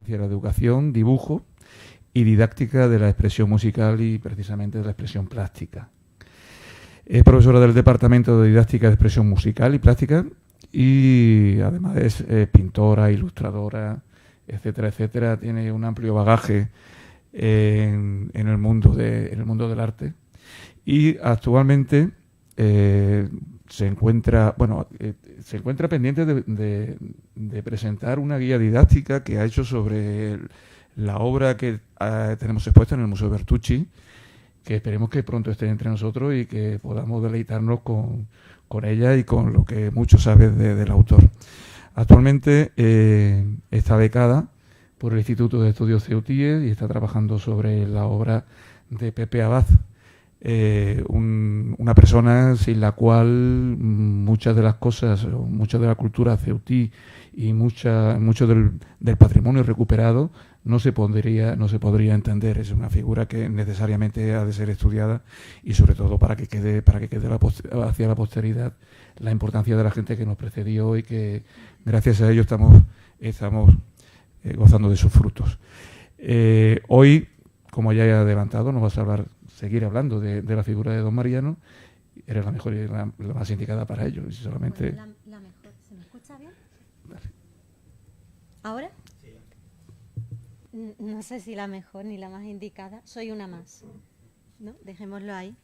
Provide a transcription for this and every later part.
de educación, dibujo y didáctica de la expresión musical y precisamente de la expresión plástica. Es profesora del Departamento de Didáctica de Expresión Musical y Plástica y además es pintora, ilustradora, etcétera, etcétera. Tiene un amplio bagaje en el mundo del arte y actualmente se encuentra pendiente de presentar una guía didáctica que ha hecho sobre la obra que tenemos expuesta en el Museo Bertucci, que esperemos que pronto esté entre nosotros y que podamos deleitarnos con ella y con lo que mucho sabe del autor. Actualmente está becada por el Instituto de Estudios Ceutíes y está trabajando sobre la obra de Pepe Abad, una persona sin la cual muchas de las cosas, mucha de la cultura ceutí y mucho del patrimonio recuperado no se podría entender. Es una figura que necesariamente ha de ser estudiada y sobre todo para que quede hacia la posteridad la importancia de la gente que nos precedió y que gracias a ello estamos gozando de sus frutos. Hoy, como ya he adelantado, nos vas a seguir hablando de la figura de don Mariano. Eres la mejor y la más indicada para ello. Y solamente... Bueno, la mejor. ¿Se me escucha bien? Vale. ¿Ahora? No sé si la mejor ni la más indicada. Soy una más, ¿no? Dejémoslo ahí.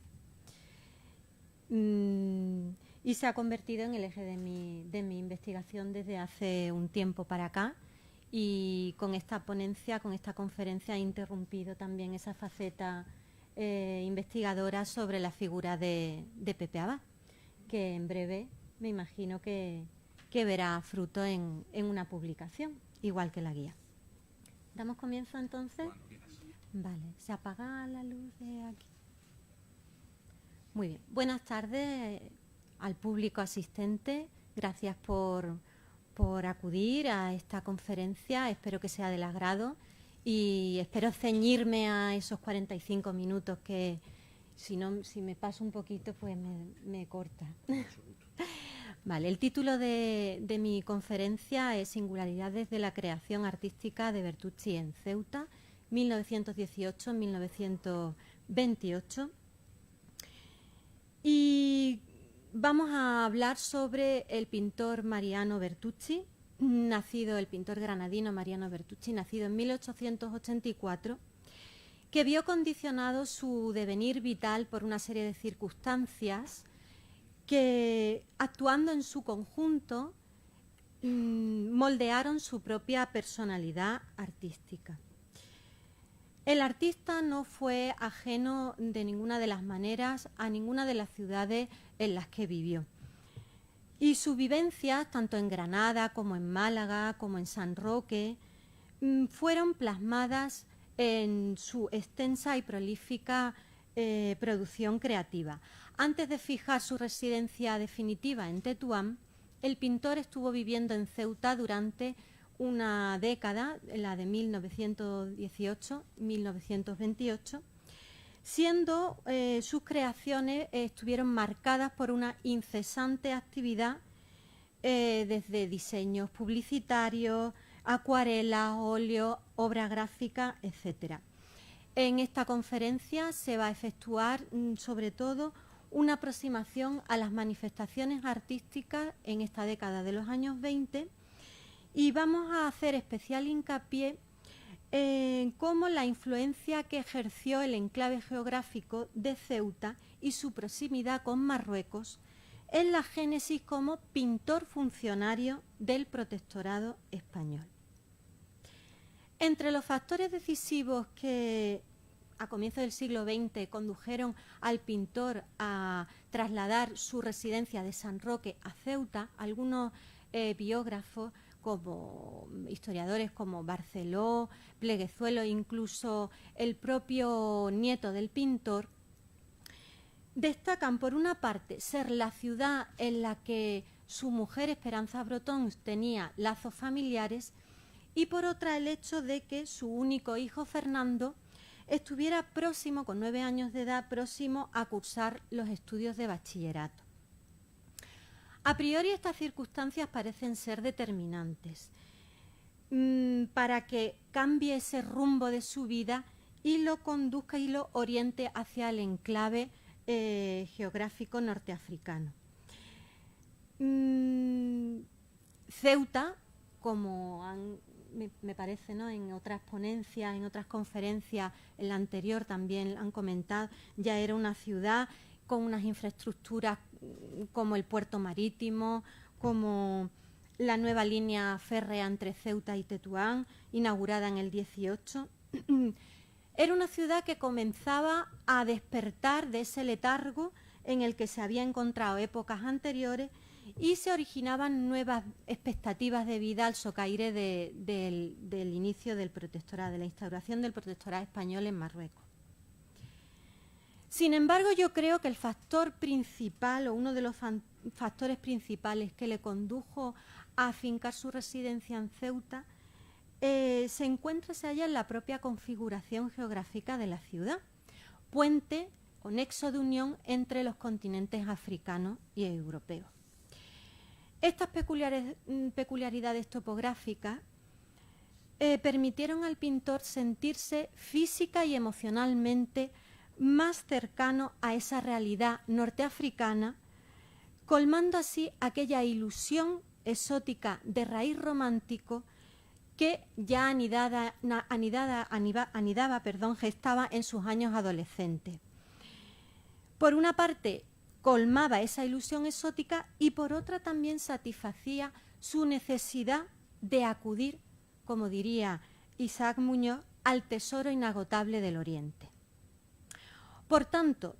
Y se ha convertido en el eje de mi investigación desde hace un tiempo para acá. Y con esta ponencia, con esta conferencia, he interrumpido también esa faceta investigadora sobre la figura de Pepe Abad, que en breve me imagino que verá fruto en una publicación, igual que la guía. ¿Damos comienzo entonces? Vale, se apaga la luz de aquí. Muy bien, buenas tardes al público asistente. Gracias por acudir a esta conferencia. Espero que sea del agrado y espero ceñirme a esos 45 minutos que, si me paso un poquito, pues me corta. Vale, el título de mi conferencia es Singularidades de la creación artística de Bertucci en Ceuta, 1918-1928. Y vamos a hablar sobre el pintor Mariano Bertucci, el pintor granadino Mariano Bertucci, nacido en 1884, que vio condicionado su devenir vital por una serie de circunstancias que, actuando en su conjunto, moldearon su propia personalidad artística. El artista no fue ajeno de ninguna de las maneras a ninguna de las ciudades en las que vivió. Y sus vivencias, tanto en Granada como en Málaga, como en San Roque, fueron plasmadas en su extensa y prolífica producción creativa. Antes de fijar su residencia definitiva en Tetuán, el pintor estuvo viviendo en Ceuta durante una década, la de 1918-1928, siendo sus creaciones estuvieron marcadas por una incesante actividad desde diseños publicitarios, acuarelas, óleo, obra gráfica, etc. En esta conferencia se va a efectuar sobre todo una aproximación a las manifestaciones artísticas en esta década de los años 20 y vamos a hacer especial hincapié en cómo la influencia que ejerció el enclave geográfico de Ceuta y su proximidad con Marruecos en la génesis como pintor funcionario del protectorado español. Entre los factores decisivos que a comienzos del siglo XX condujeron al pintor a trasladar su residencia de San Roque a Ceuta, algunos biógrafos como historiadores como Barceló, Pleguezuelo, incluso el propio nieto del pintor, destacan por una parte ser la ciudad en la que su mujer Esperanza Brotons tenía lazos familiares y por otra el hecho de que su único hijo Fernando estuviera próximo, con 9 años de edad, próximo a cursar los estudios de bachillerato. A priori estas circunstancias parecen ser determinantes. para que cambie ese rumbo de su vida y lo conduzca y lo oriente hacia el enclave geográfico norteafricano. Ceuta, como me parece, ¿no?, en otras ponencias, en otras conferencias, en la anterior también han comentado, ya era una ciudad con unas infraestructuras como el puerto marítimo, como la nueva línea férrea entre Ceuta y Tetuán, inaugurada en el 18. Era una ciudad que comenzaba a despertar de ese letargo en el que se había encontrado épocas anteriores y se originaban nuevas expectativas de vida al socaire del inicio del protectorado, de la instauración del protectorado español en Marruecos. Sin embargo, yo creo que el factor principal o uno de los factores principales que le condujo a afincar su residencia en Ceuta se halla en la propia configuración geográfica de la ciudad, puente o nexo de unión entre los continentes africano y europeo. Estas peculiaridades topográficas permitieron al pintor sentirse física y emocionalmente más cercano a esa realidad norteafricana, colmando así aquella ilusión exótica de raíz romántico que ya gestaba en sus años adolescentes. Por una parte, colmaba esa ilusión exótica y por otra también satisfacía su necesidad de acudir, como diría Isaac Muñoz, al tesoro inagotable del Oriente. Por tanto,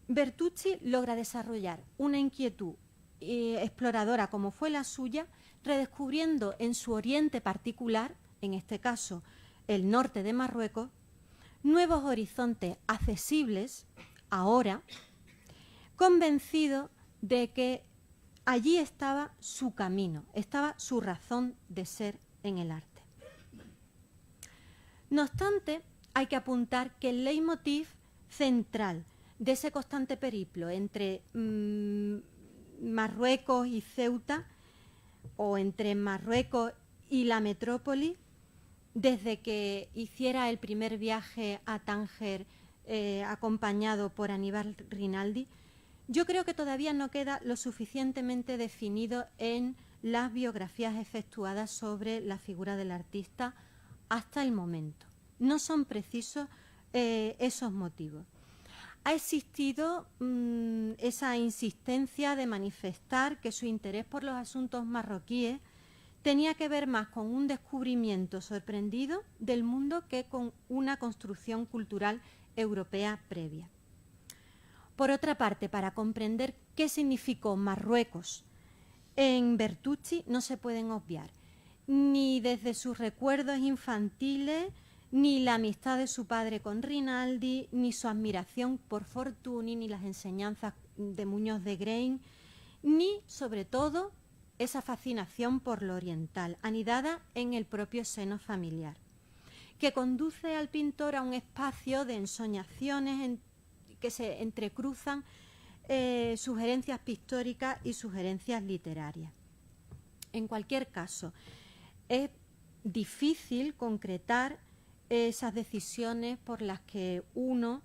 Bertucci logra desarrollar una inquietud exploradora como fue la suya, redescubriendo en su oriente particular, en este caso el norte de Marruecos, nuevos horizontes accesibles ahora, convencido de que allí estaba su camino, estaba su razón de ser en el arte. No obstante, hay que apuntar que el leitmotiv central de ese constante periplo entre Marruecos y Ceuta, o entre Marruecos y la metrópoli, desde que hiciera el primer viaje a Tánger acompañado por Aníbal Rinaldi, yo creo que todavía no queda lo suficientemente definido en las biografías efectuadas sobre la figura del artista hasta el momento. No son precisos esos motivos. Ha existido esa insistencia de manifestar que su interés por los asuntos marroquíes tenía que ver más con un descubrimiento sorprendido del mundo que con una construcción cultural europea previa. Por otra parte, para comprender qué significó Marruecos en Bertucci no se pueden obviar ni desde sus recuerdos infantiles, ni la amistad de su padre con Rinaldi, ni su admiración por Fortuny, ni las enseñanzas de Muñoz de Grein, ni, sobre todo, esa fascinación por lo oriental, anidada en el propio seno familiar, que conduce al pintor a un espacio de ensoñaciones que se entrecruzan sugerencias pictóricas y sugerencias literarias. En cualquier caso, es difícil concretar esas decisiones por las que uno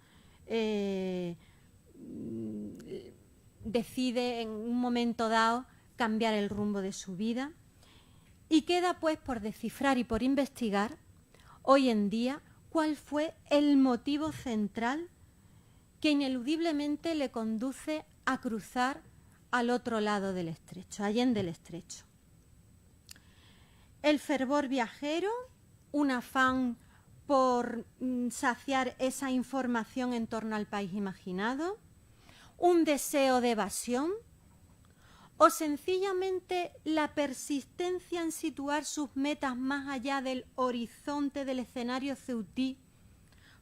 decide en un momento dado cambiar el rumbo de su vida, y queda pues por descifrar y por investigar hoy en día cuál fue el motivo central que ineludiblemente le conduce a cruzar al otro lado del estrecho, allende el estrecho. El fervor viajero, un afán por saciar esa información en torno al país imaginado, un deseo de evasión, o sencillamente la persistencia en situar sus metas más allá del horizonte del escenario ceutí,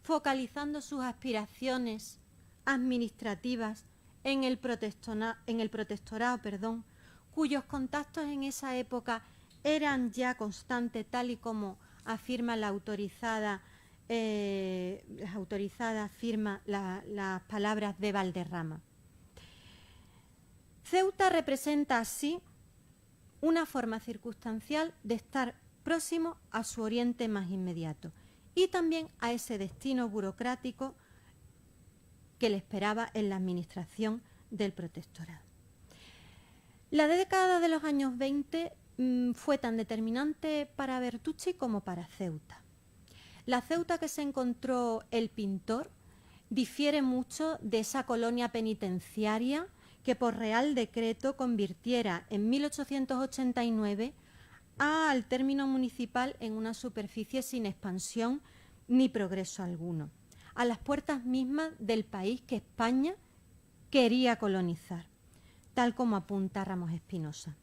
focalizando sus aspiraciones administrativas en el protectorado, cuyos contactos en esa época eran ya constantes, tal y como afirma la autorizada firma las palabras de Valderrama. Ceuta representa así una forma circunstancial de estar próximo a su oriente más inmediato y también a ese destino burocrático que le esperaba en la administración del protectorado. La década de los años 20 fue tan determinante para Bertucci como para Ceuta. La Ceuta que se encontró el pintor difiere mucho de esa colonia penitenciaria que por real decreto convirtiera en 1889 al término municipal en una superficie sin expansión ni progreso alguno, a las puertas mismas del país que España quería colonizar, tal como apunta Ramos Espinosa.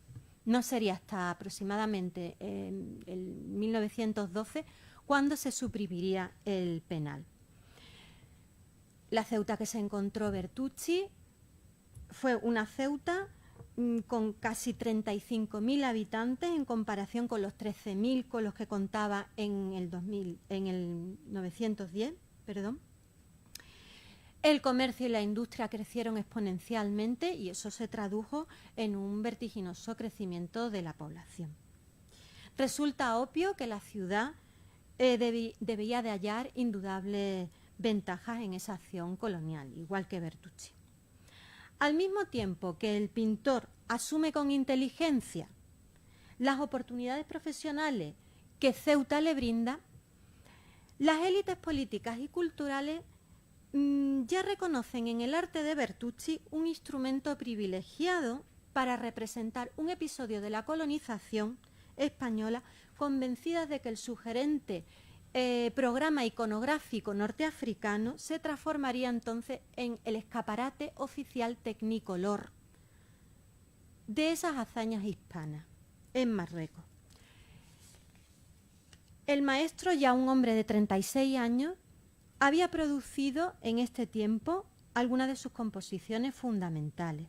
No sería hasta aproximadamente en el 1912 cuando se suprimiría el penal. La Ceuta que se encontró Bertucci fue una Ceuta con casi 35.000 habitantes en comparación con los 13.000 con los que contaba en el 910. El comercio y la industria crecieron exponencialmente y eso se tradujo en un vertiginoso crecimiento de la población. Resulta obvio que la ciudad debía de hallar indudables ventajas en esa acción colonial, igual que Bertucci. Al mismo tiempo que el pintor asume con inteligencia las oportunidades profesionales que Ceuta le brinda, las élites políticas y culturales ya reconocen en el arte de Bertucci un instrumento privilegiado para representar un episodio de la colonización española, convencidas de que el sugerente programa iconográfico norteafricano se transformaría entonces en el escaparate oficial tecnicolor de esas hazañas hispanas en Marruecos. El maestro, ya un hombre de 36 años, había producido en este tiempo algunas de sus composiciones fundamentales.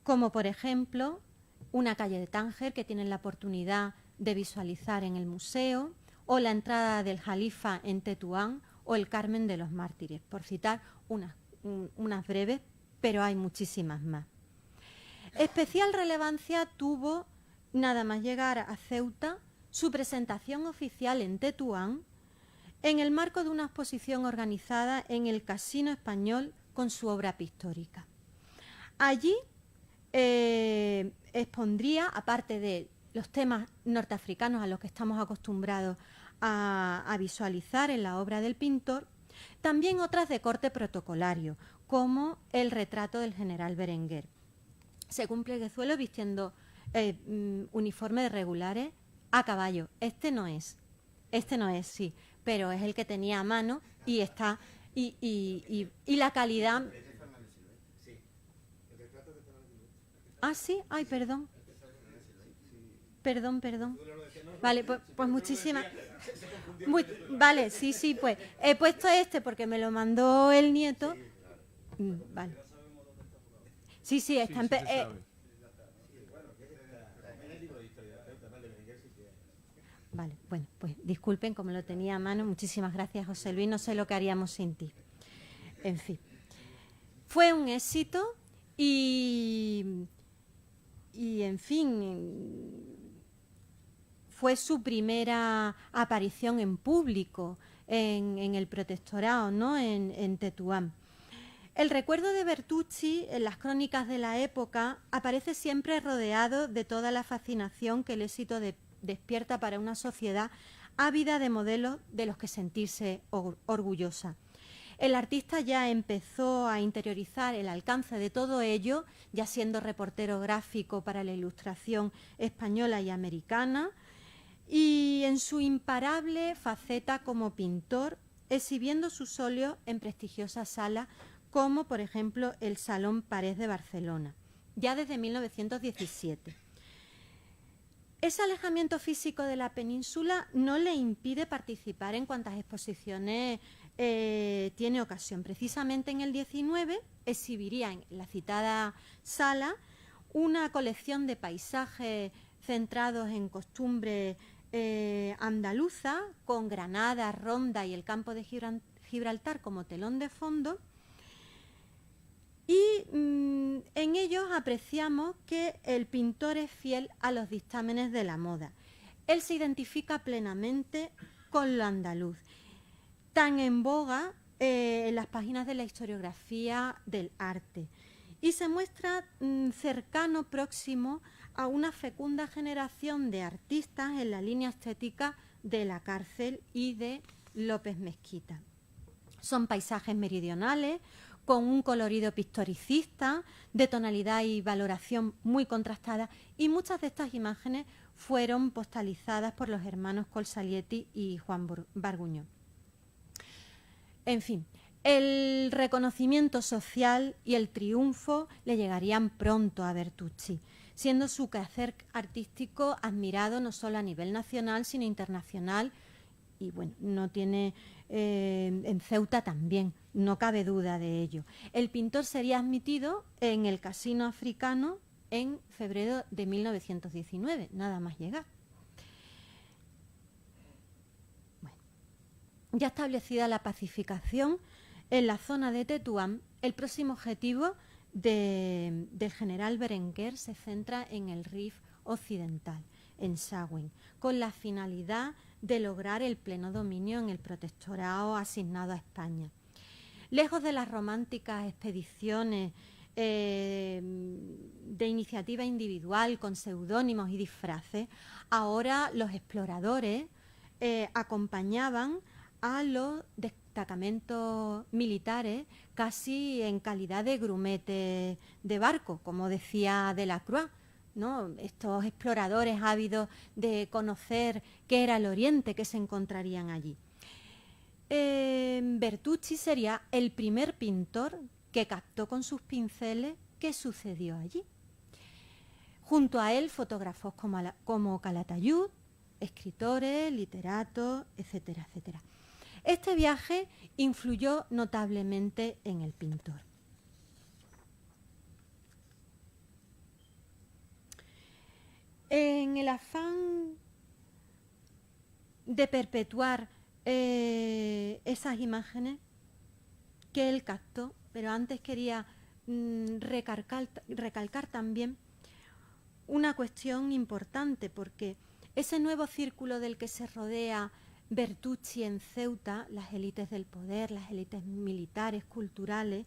Como por ejemplo una calle de Tánger que tienen la oportunidad de visualizar en el museo, o la entrada del Jalifa en Tetuán, o el Carmen de los Mártires, por citar unas breves, pero hay muchísimas más. Especial relevancia tuvo, nada más llegar a Ceuta, su presentación oficial en Tetuán, en el marco de una exposición organizada en el Casino Español con su obra pictórica. Allí expondría, aparte de los temas norteafricanos a los que estamos acostumbrados a visualizar en la obra del pintor, también otras de corte protocolario, como el retrato del general Berenguer. Según Pleguezuelo, vistiendo uniformes regulares a caballo. Este no es, sí, pero es el que tenía a mano y está y la calidad. Ah, sí, ay, perdón. Perdón. Vale, pues muchísimas. Vale, sí, pues he puesto este porque me lo mandó el nieto. Vale. Sí, está en. Vale, bueno, pues disculpen, como lo tenía a mano. Muchísimas gracias, José Luis. No sé lo que haríamos sin ti. En fin. Fue un éxito y en fin, fue su primera aparición en público en el protectorado, ¿no? En Tetuán. El recuerdo de Bertucci en las crónicas de la época aparece siempre rodeado de toda la fascinación que el éxito despierta para una sociedad ávida de modelos de los que sentirse orgullosa. El artista ya empezó a interiorizar el alcance de todo ello, ya siendo reportero gráfico para la Ilustración española y americana, y en su imparable faceta como pintor, exhibiendo sus óleos en prestigiosas salas como, por ejemplo, el Salón Parés de Barcelona, ya desde 1917. Ese alejamiento físico de la península no le impide participar en cuantas exposiciones tiene ocasión. Precisamente en el 19 exhibiría en la citada sala una colección de paisajes centrados en costumbres andaluzas, con Granada, Ronda y el campo de Gibraltar como telón de fondo, Y en ellos apreciamos que el pintor es fiel a los dictámenes de la moda. Él se identifica plenamente con lo andaluz, tan en boga en las páginas de la historiografía del arte, y se muestra cercano, próximo a una fecunda generación de artistas en la línea estética de La Cárcel y de López Mezquita. Son paisajes meridionales con un colorido pictoricista, de tonalidad y valoración muy contrastada, y muchas de estas imágenes fueron postalizadas por los hermanos Colsalietti y Juan Barguño. En fin, el reconocimiento social y el triunfo le llegarían pronto a Bertucci, siendo su quehacer artístico admirado no solo a nivel nacional, sino internacional. Y bueno, no tiene en Ceuta también, no cabe duda de ello. El pintor sería admitido en el Casino Africano en febrero de 1919, nada más llegar. Bueno, ya establecida la pacificación en la zona de Tetuán, el próximo objetivo del general Berenguer se centra en el Rif occidental, en Sahagún, con la finalidad de lograr el pleno dominio en el protectorado asignado a España. Lejos de las románticas expediciones de iniciativa individual con seudónimos y disfraces, ahora los exploradores acompañaban a los destacamentos militares casi en calidad de grumetes de barco, como decía Delacroix, ¿no? Estos exploradores ávidos de conocer qué era el Oriente que se encontrarían allí. Bertucci sería el primer pintor que captó con sus pinceles qué sucedió allí. Junto a él, fotógrafos como Calatayud, escritores, literatos, etcétera, etcétera. Este viaje influyó notablemente en el pintor. En el afán de perpetuar esas imágenes que él captó, pero antes quería recalcar también una cuestión importante, porque ese nuevo círculo del que se rodea Bertucci en Ceuta, las élites del poder, las élites militares, culturales,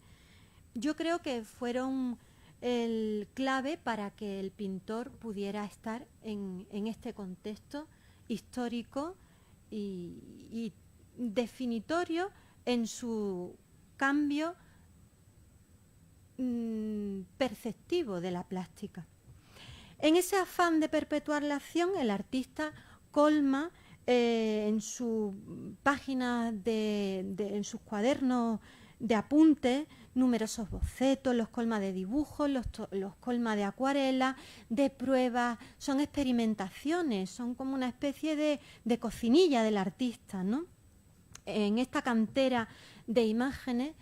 yo creo que fueron el clave para que el pintor pudiera estar en este contexto histórico y definitorio en su cambio perceptivo de la plástica. En ese afán de perpetuar la acción, el artista colma en sus páginas, en sus cuadernos de apuntes, numerosos bocetos, los colma de dibujos, los colma de acuarela, de pruebas, son experimentaciones, son como una especie de cocinilla del artista, ¿no? En esta cantera de imágenes,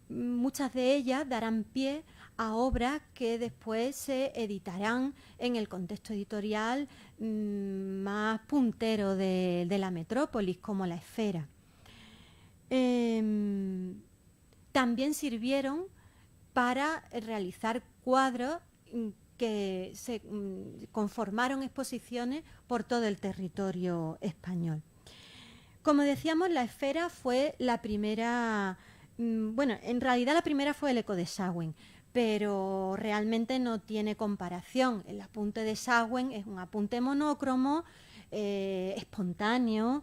muchas de ellas darán pie a obras que después se editarán en el contexto editorial más puntero de la metrópolis, como La Esfera. También sirvieron para realizar cuadros que se conformaron exposiciones por todo el territorio español. Como decíamos, La Esfera fue la primera, bueno, en realidad la primera fue el Eco de Sahagún, pero realmente no tiene comparación. El apunte de Sahagún es un apunte monócromo, espontáneo,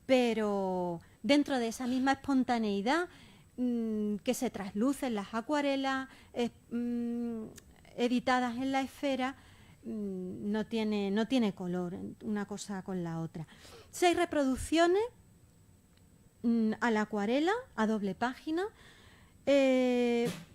pero dentro de esa misma espontaneidad que se trasluce en las acuarelas editadas en La Esfera, no tiene color una cosa con la otra. 6 reproducciones a la acuarela, a doble página,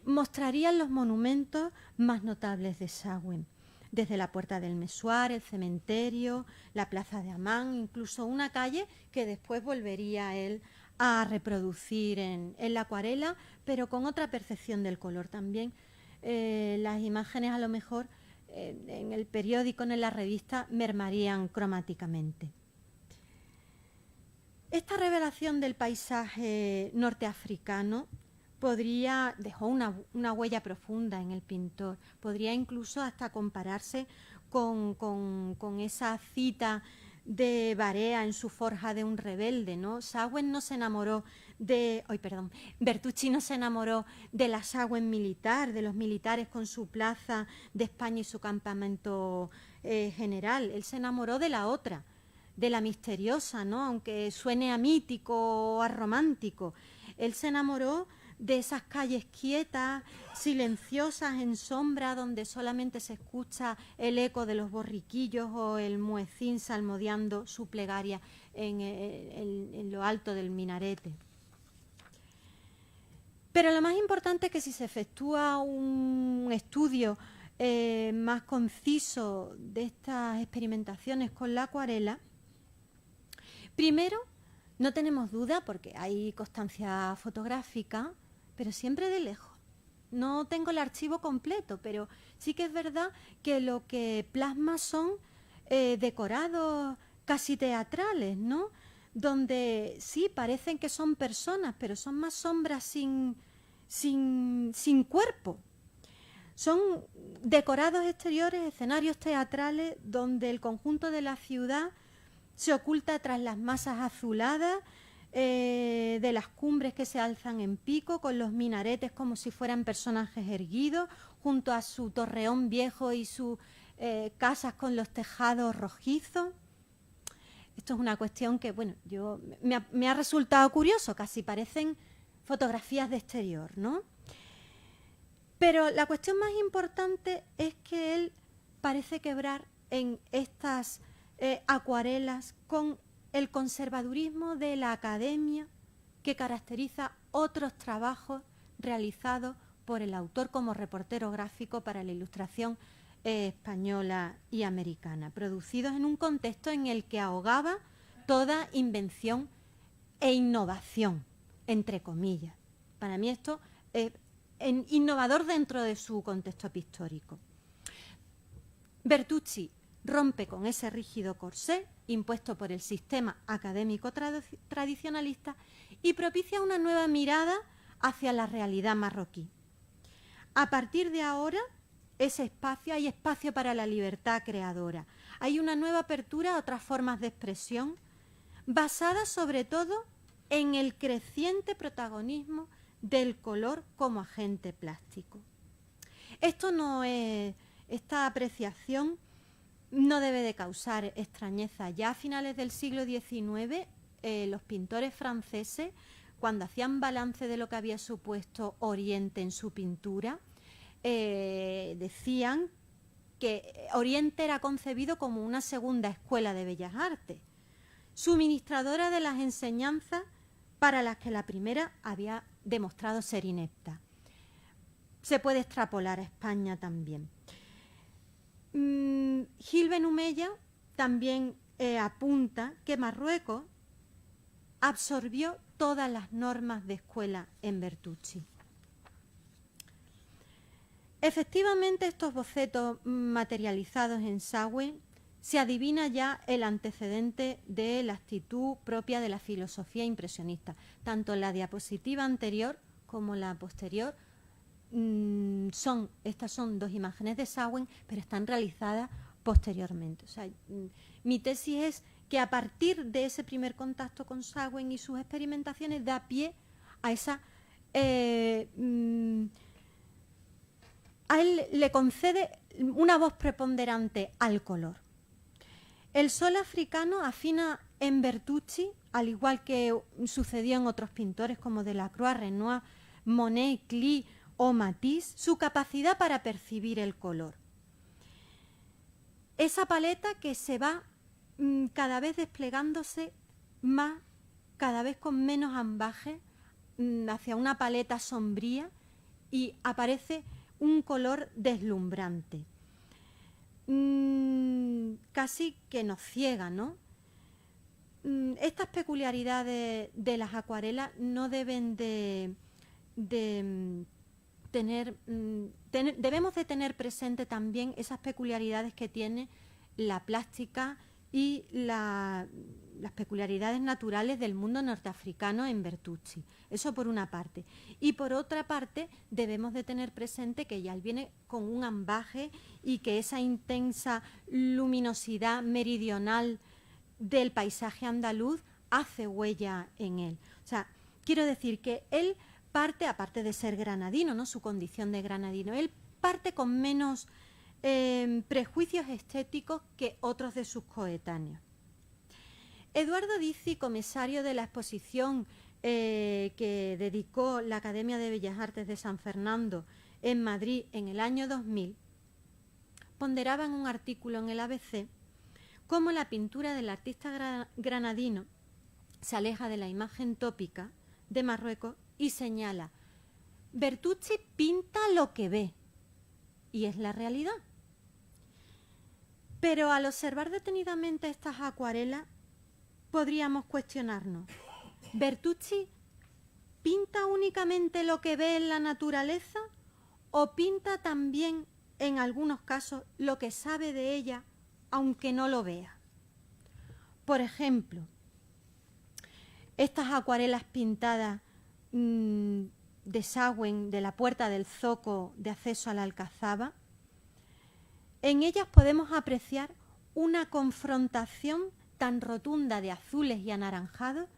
mostrarían los monumentos más notables de Sahagún, desde la Puerta del Mesuar, el cementerio, la Plaza de Amán, incluso una calle que después volvería él a reproducir en la acuarela, pero con otra percepción del color también. Las imágenes a lo mejor en el periódico, en la revista, mermarían cromáticamente. Esta revelación del paisaje norteafricano dejó una huella profunda en el pintor. Podría incluso hasta compararse con esa cita de Barea en su Forja de un rebelde, ¿no? Sawin no se enamoró Bertucci no se enamoró de la Sawin militar, de los militares con su plaza de España y su campamento general. Él se enamoró de la otra, de la misteriosa, ¿no? Aunque suene a mítico o a romántico. Él se enamoró de esas calles quietas, silenciosas, en sombra, donde solamente se escucha el eco de los borriquillos o el muecín salmodiando su plegaria en lo alto del minarete. Pero lo más importante es que si se efectúa un estudio más conciso de estas experimentaciones con la acuarela, primero, no tenemos duda, porque hay constancia fotográfica, pero siempre de lejos. No tengo el archivo completo, pero sí que es verdad que lo que plasma son decorados casi teatrales, ¿no? Donde sí parecen que son personas, pero son más sombras sin cuerpo. Son decorados exteriores, escenarios teatrales, donde el conjunto de la ciudad se oculta tras las masas azuladas de las cumbres que se alzan en pico, con los minaretes como si fueran personajes erguidos, junto a su torreón viejo y sus casas con los tejados rojizos. Esto es una cuestión que, bueno, me ha resultado curioso, casi parecen fotografías de exterior, ¿no? Pero la cuestión más importante es que él parece quebrar en estas acuarelas con el conservadurismo de la academia que caracteriza otros trabajos realizados por el autor como reportero gráfico para la Ilustración española y americana, producidos en un contexto en el que ahogaba toda invención e innovación, entre comillas. Para mí esto es innovador dentro de su contexto pictórico. Bertucci rompe con ese rígido corsé impuesto por el sistema académico tradicionalista y propicia una nueva mirada hacia la realidad marroquí. A partir de ahora, hay espacio para la libertad creadora. Hay una nueva apertura a otras formas de expresión, basada sobre todo en el creciente protagonismo del color como agente plástico. Esta apreciación no debe de causar extrañeza. Ya a finales del siglo XIX, los pintores franceses, cuando hacían balance de lo que había supuesto Oriente en su pintura, decían que Oriente era concebido como una segunda escuela de bellas artes, suministradora de las enseñanzas para las que la primera había demostrado ser inepta. Se puede extrapolar a España también. Gil Benumella también apunta que Marruecos absorbió todas las normas de escuela en Bertucci. Efectivamente, estos bocetos materializados en Sawin se adivina ya el antecedente de la actitud propia de la filosofía impresionista. Tanto la diapositiva anterior como la posterior estas son dos imágenes de Sawin, pero están realizadas posteriormente. O sea, mi tesis es que a partir de ese primer contacto con Sawin y sus experimentaciones da pie a esa... a él le concede una voz preponderante al color. El sol africano afina en Bertucci, al igual que sucedió en otros pintores como Delacroix, Renoir, Monet, Klee o Matisse, su capacidad para percibir el color. Esa paleta que se va cada vez desplegándose más, cada vez con menos ambaje, hacia una paleta sombría, y aparece un color deslumbrante. Casi que nos ciega, ¿no? Estas peculiaridades de las acuarelas no deben debemos de tener presente también esas peculiaridades que tiene la plástica y las peculiaridades naturales del mundo norteafricano en Bertucci. Eso por una parte. Y por otra parte, debemos de tener presente que ya él viene con un ambaje y que esa intensa luminosidad meridional del paisaje andaluz hace huella en él. O sea, quiero decir que él parte, aparte de ser granadino, ¿no?, su condición de granadino, él parte con menos prejuicios estéticos que otros de sus coetáneos. Eduardo Dizzi, comisario de la exposición que dedicó la Academia de Bellas Artes de San Fernando en Madrid en el año 2000, ponderaba en un artículo en el ABC cómo la pintura del artista granadino se aleja de la imagen tópica de Marruecos y señala: Bertucci pinta lo que ve, y es la realidad. Pero al observar detenidamente estas acuarelas, podríamos cuestionarnos: ¿Bertucci pinta únicamente lo que ve en la naturaleza o pinta también, en algunos casos, lo que sabe de ella, aunque no lo vea? Por ejemplo, estas acuarelas pintadas de Sagüen, de la puerta del zoco de acceso a la Alcazaba, en ellas podemos apreciar una confrontación tan rotunda de azules y anaranjados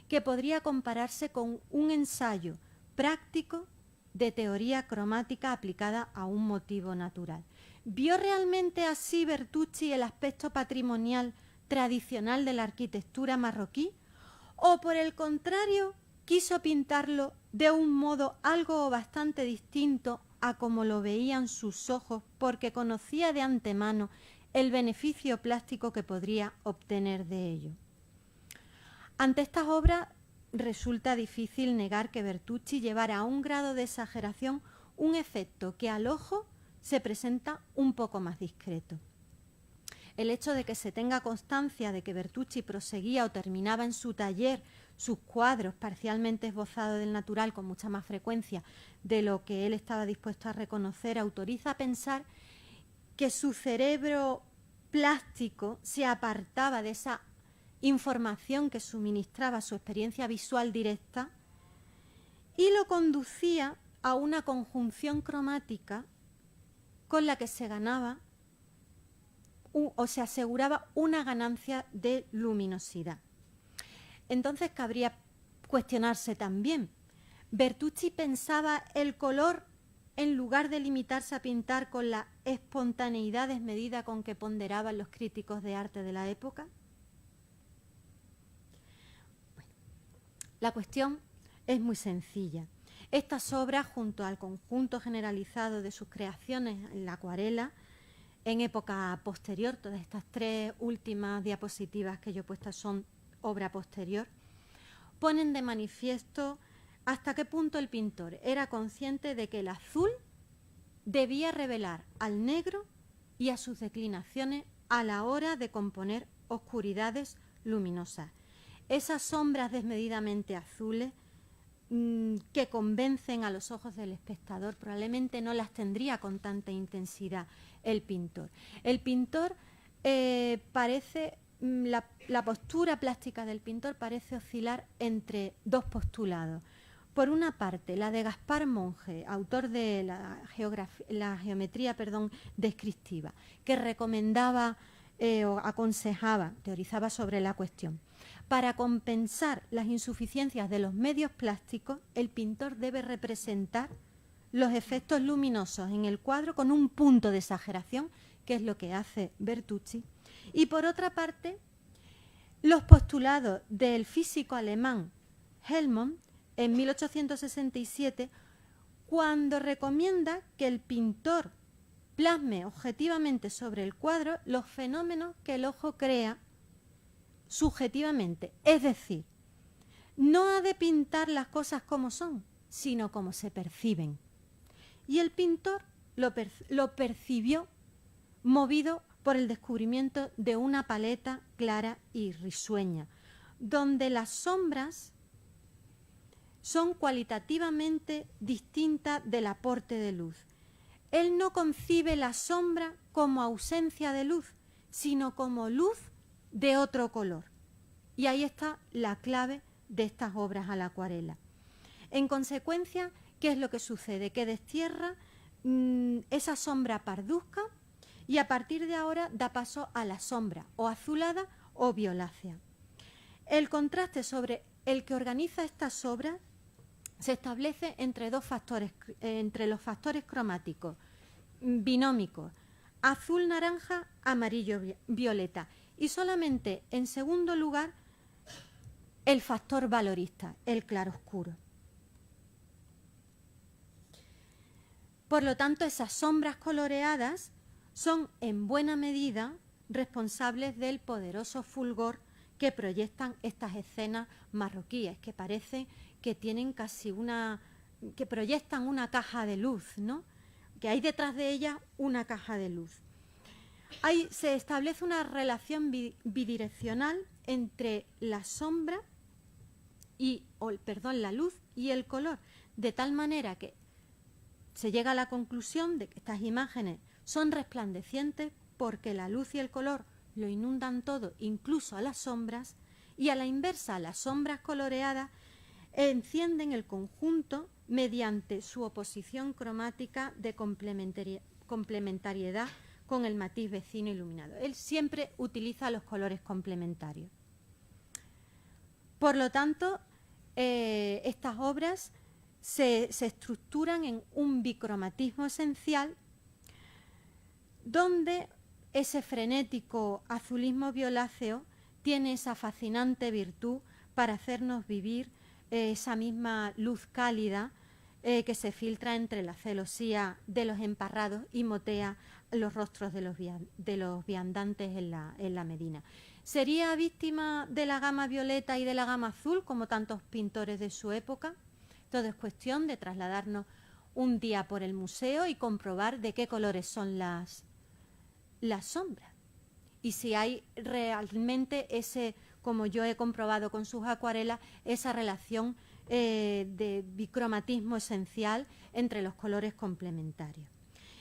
que podría compararse con un ensayo práctico de teoría cromática aplicada a un motivo natural. ¿Vio realmente así Bertucci el aspecto patrimonial tradicional de la arquitectura marroquí? ¿O por el contrario quiso pintarlo de un modo algo o bastante distinto a como lo veían sus ojos, porque conocía de antemano el beneficio plástico que podría obtener de ello? Ante estas obras resulta difícil negar que Bertucci llevara a un grado de exageración un efecto que al ojo se presenta un poco más discreto. El hecho de que se tenga constancia de que Bertucci proseguía o terminaba en su taller sus cuadros parcialmente esbozados del natural con mucha más frecuencia de lo que él estaba dispuesto a reconocer, autoriza a pensar que su cerebro plástico se apartaba de esa información que suministraba su experiencia visual directa y lo conducía a una conjunción cromática con la que se ganaba o se aseguraba una ganancia de luminosidad. Entonces cabría cuestionarse también: ¿Bertucci pensaba el color en lugar de limitarse a pintar con la espontaneidad desmedida con que ponderaban los críticos de arte de la época? Bueno, la cuestión es muy sencilla. Estas obras, junto al conjunto generalizado de sus creaciones en la acuarela, en época posterior, todas estas tres últimas diapositivas que yo he puesto son obra posterior, ponen de manifiesto hasta qué punto el pintor era consciente de que el azul debía revelar al negro y a sus declinaciones a la hora de componer oscuridades luminosas. Esas sombras desmedidamente azules que convencen a los ojos del espectador probablemente no las tendría con tanta intensidad el pintor. El pintor parece... La postura plástica del pintor parece oscilar entre dos postulados. Por una parte, la de Gaspar Monge, autor de la geometría descriptiva, que recomendaba o aconsejaba, teorizaba sobre la cuestión. Para compensar las insuficiencias de los medios plásticos, el pintor debe representar los efectos luminosos en el cuadro con un punto de exageración, que es lo que hace Bertucci. Y por otra parte, los postulados del físico alemán Helmont en 1867, cuando recomienda que el pintor plasme objetivamente sobre el cuadro los fenómenos que el ojo crea subjetivamente. Es decir, no ha de pintar las cosas como son, sino como se perciben. Y el pintor lo percibió movido por el descubrimiento de una paleta clara y risueña, donde las sombras son cualitativamente distintas del aporte de luz. Él no concibe la sombra como ausencia de luz, sino como luz de otro color. Y ahí está la clave de estas obras a la acuarela. En consecuencia, ¿qué es lo que sucede? Que destierra esa sombra parduzca y a partir de ahora da paso a la sombra o azulada o violácea. El contraste sobre el que organiza estas obras se establece entre dos factores, entre los factores cromáticos binómicos, azul-naranja, amarillo-violeta, y solamente en segundo lugar el factor valorista, el claroscuro. Por lo tanto, esas sombras coloreadas son en buena medida responsables del poderoso fulgor que proyectan estas escenas marroquíes, que parece que tienen casi que proyectan una caja de luz, ¿no? Que hay detrás de ellas una caja de luz. Ahí se establece una relación bidireccional entre la sombra la luz y el color, de tal manera que se llega a la conclusión de que estas imágenes son resplandecientes porque la luz y el color lo inundan todo, incluso a las sombras, y a la inversa, las sombras coloreadas encienden el conjunto mediante su oposición cromática de complementariedad con el matiz vecino iluminado. Él siempre utiliza los colores complementarios. Por lo tanto, estas obras se estructuran en un bicromatismo esencial donde ese frenético azulismo violáceo tiene esa fascinante virtud para hacernos vivir esa misma luz cálida que se filtra entre la celosía de los emparrados y motea los rostros de los viandantes en la Medina. ¿Sería víctima de la gama violeta y de la gama azul como tantos pintores de su época? Todo es cuestión de trasladarnos un día por el museo y comprobar de qué colores son las sombras. Y si hay realmente como yo he comprobado con sus acuarelas, esa relación de bicromatismo esencial entre los colores complementarios.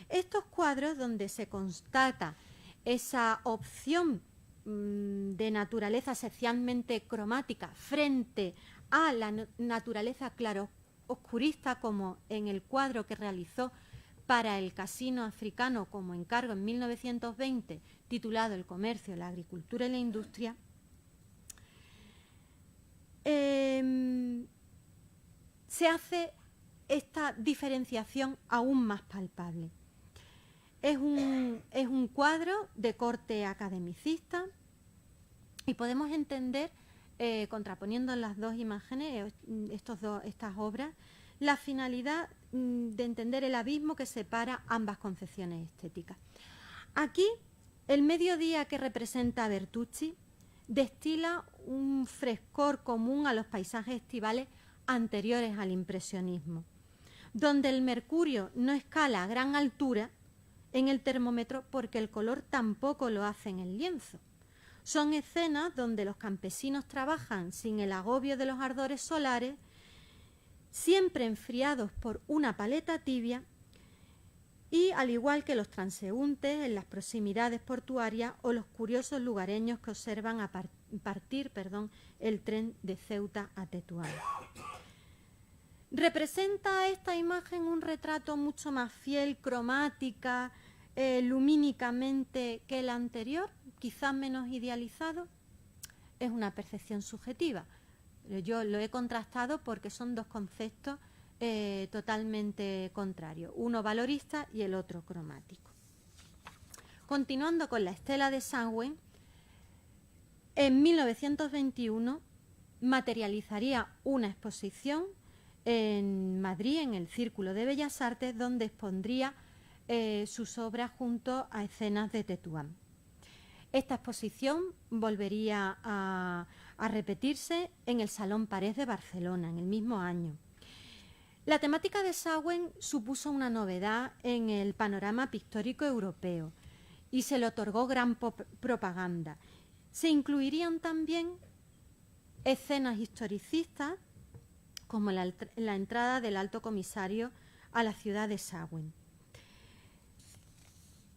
Estos cuadros donde se constata esa opción de naturaleza esencialmente cromática frente a la naturaleza claroscurista, como en el cuadro que realizó para el Casino Africano como encargo en 1920, titulado El comercio, la agricultura y la industria, se hace esta diferenciación aún más palpable. Es un cuadro de corte academicista y podemos entender, contraponiendo las dos imágenes, estas obras, la finalidad de entender el abismo que separa ambas concepciones estéticas. Aquí, el mediodía que representa a Bertucci destila un frescor común a los paisajes estivales anteriores al impresionismo, donde el mercurio no escala a gran altura en el termómetro porque el color tampoco lo hace en el lienzo. Son escenas donde los campesinos trabajan sin el agobio de los ardores solares, siempre enfriados por una paleta tibia, y al igual que los transeúntes en las proximidades portuarias o los curiosos lugareños que observan partir el tren de Ceuta a Tetuán. ¿Representa esta imagen un retrato mucho más fiel, cromática, lumínicamente que el anterior, quizás menos idealizado? Es una percepción subjetiva. Yo lo he contrastado porque son dos conceptos totalmente contrarios, uno valorista y el otro cromático. Continuando con la estela de Samhain, en 1921 materializaría una exposición en Madrid, en el Círculo de Bellas Artes, donde expondría sus obras junto a escenas de Tetuán. Esta exposición volvería a repetirse en el Salón Parés de Barcelona en el mismo año. La temática de Samhain supuso una novedad en el panorama pictórico europeo y se le otorgó gran propaganda. Se incluirían también escenas historicistas como la entrada del Alto Comisario a la ciudad de Samhain.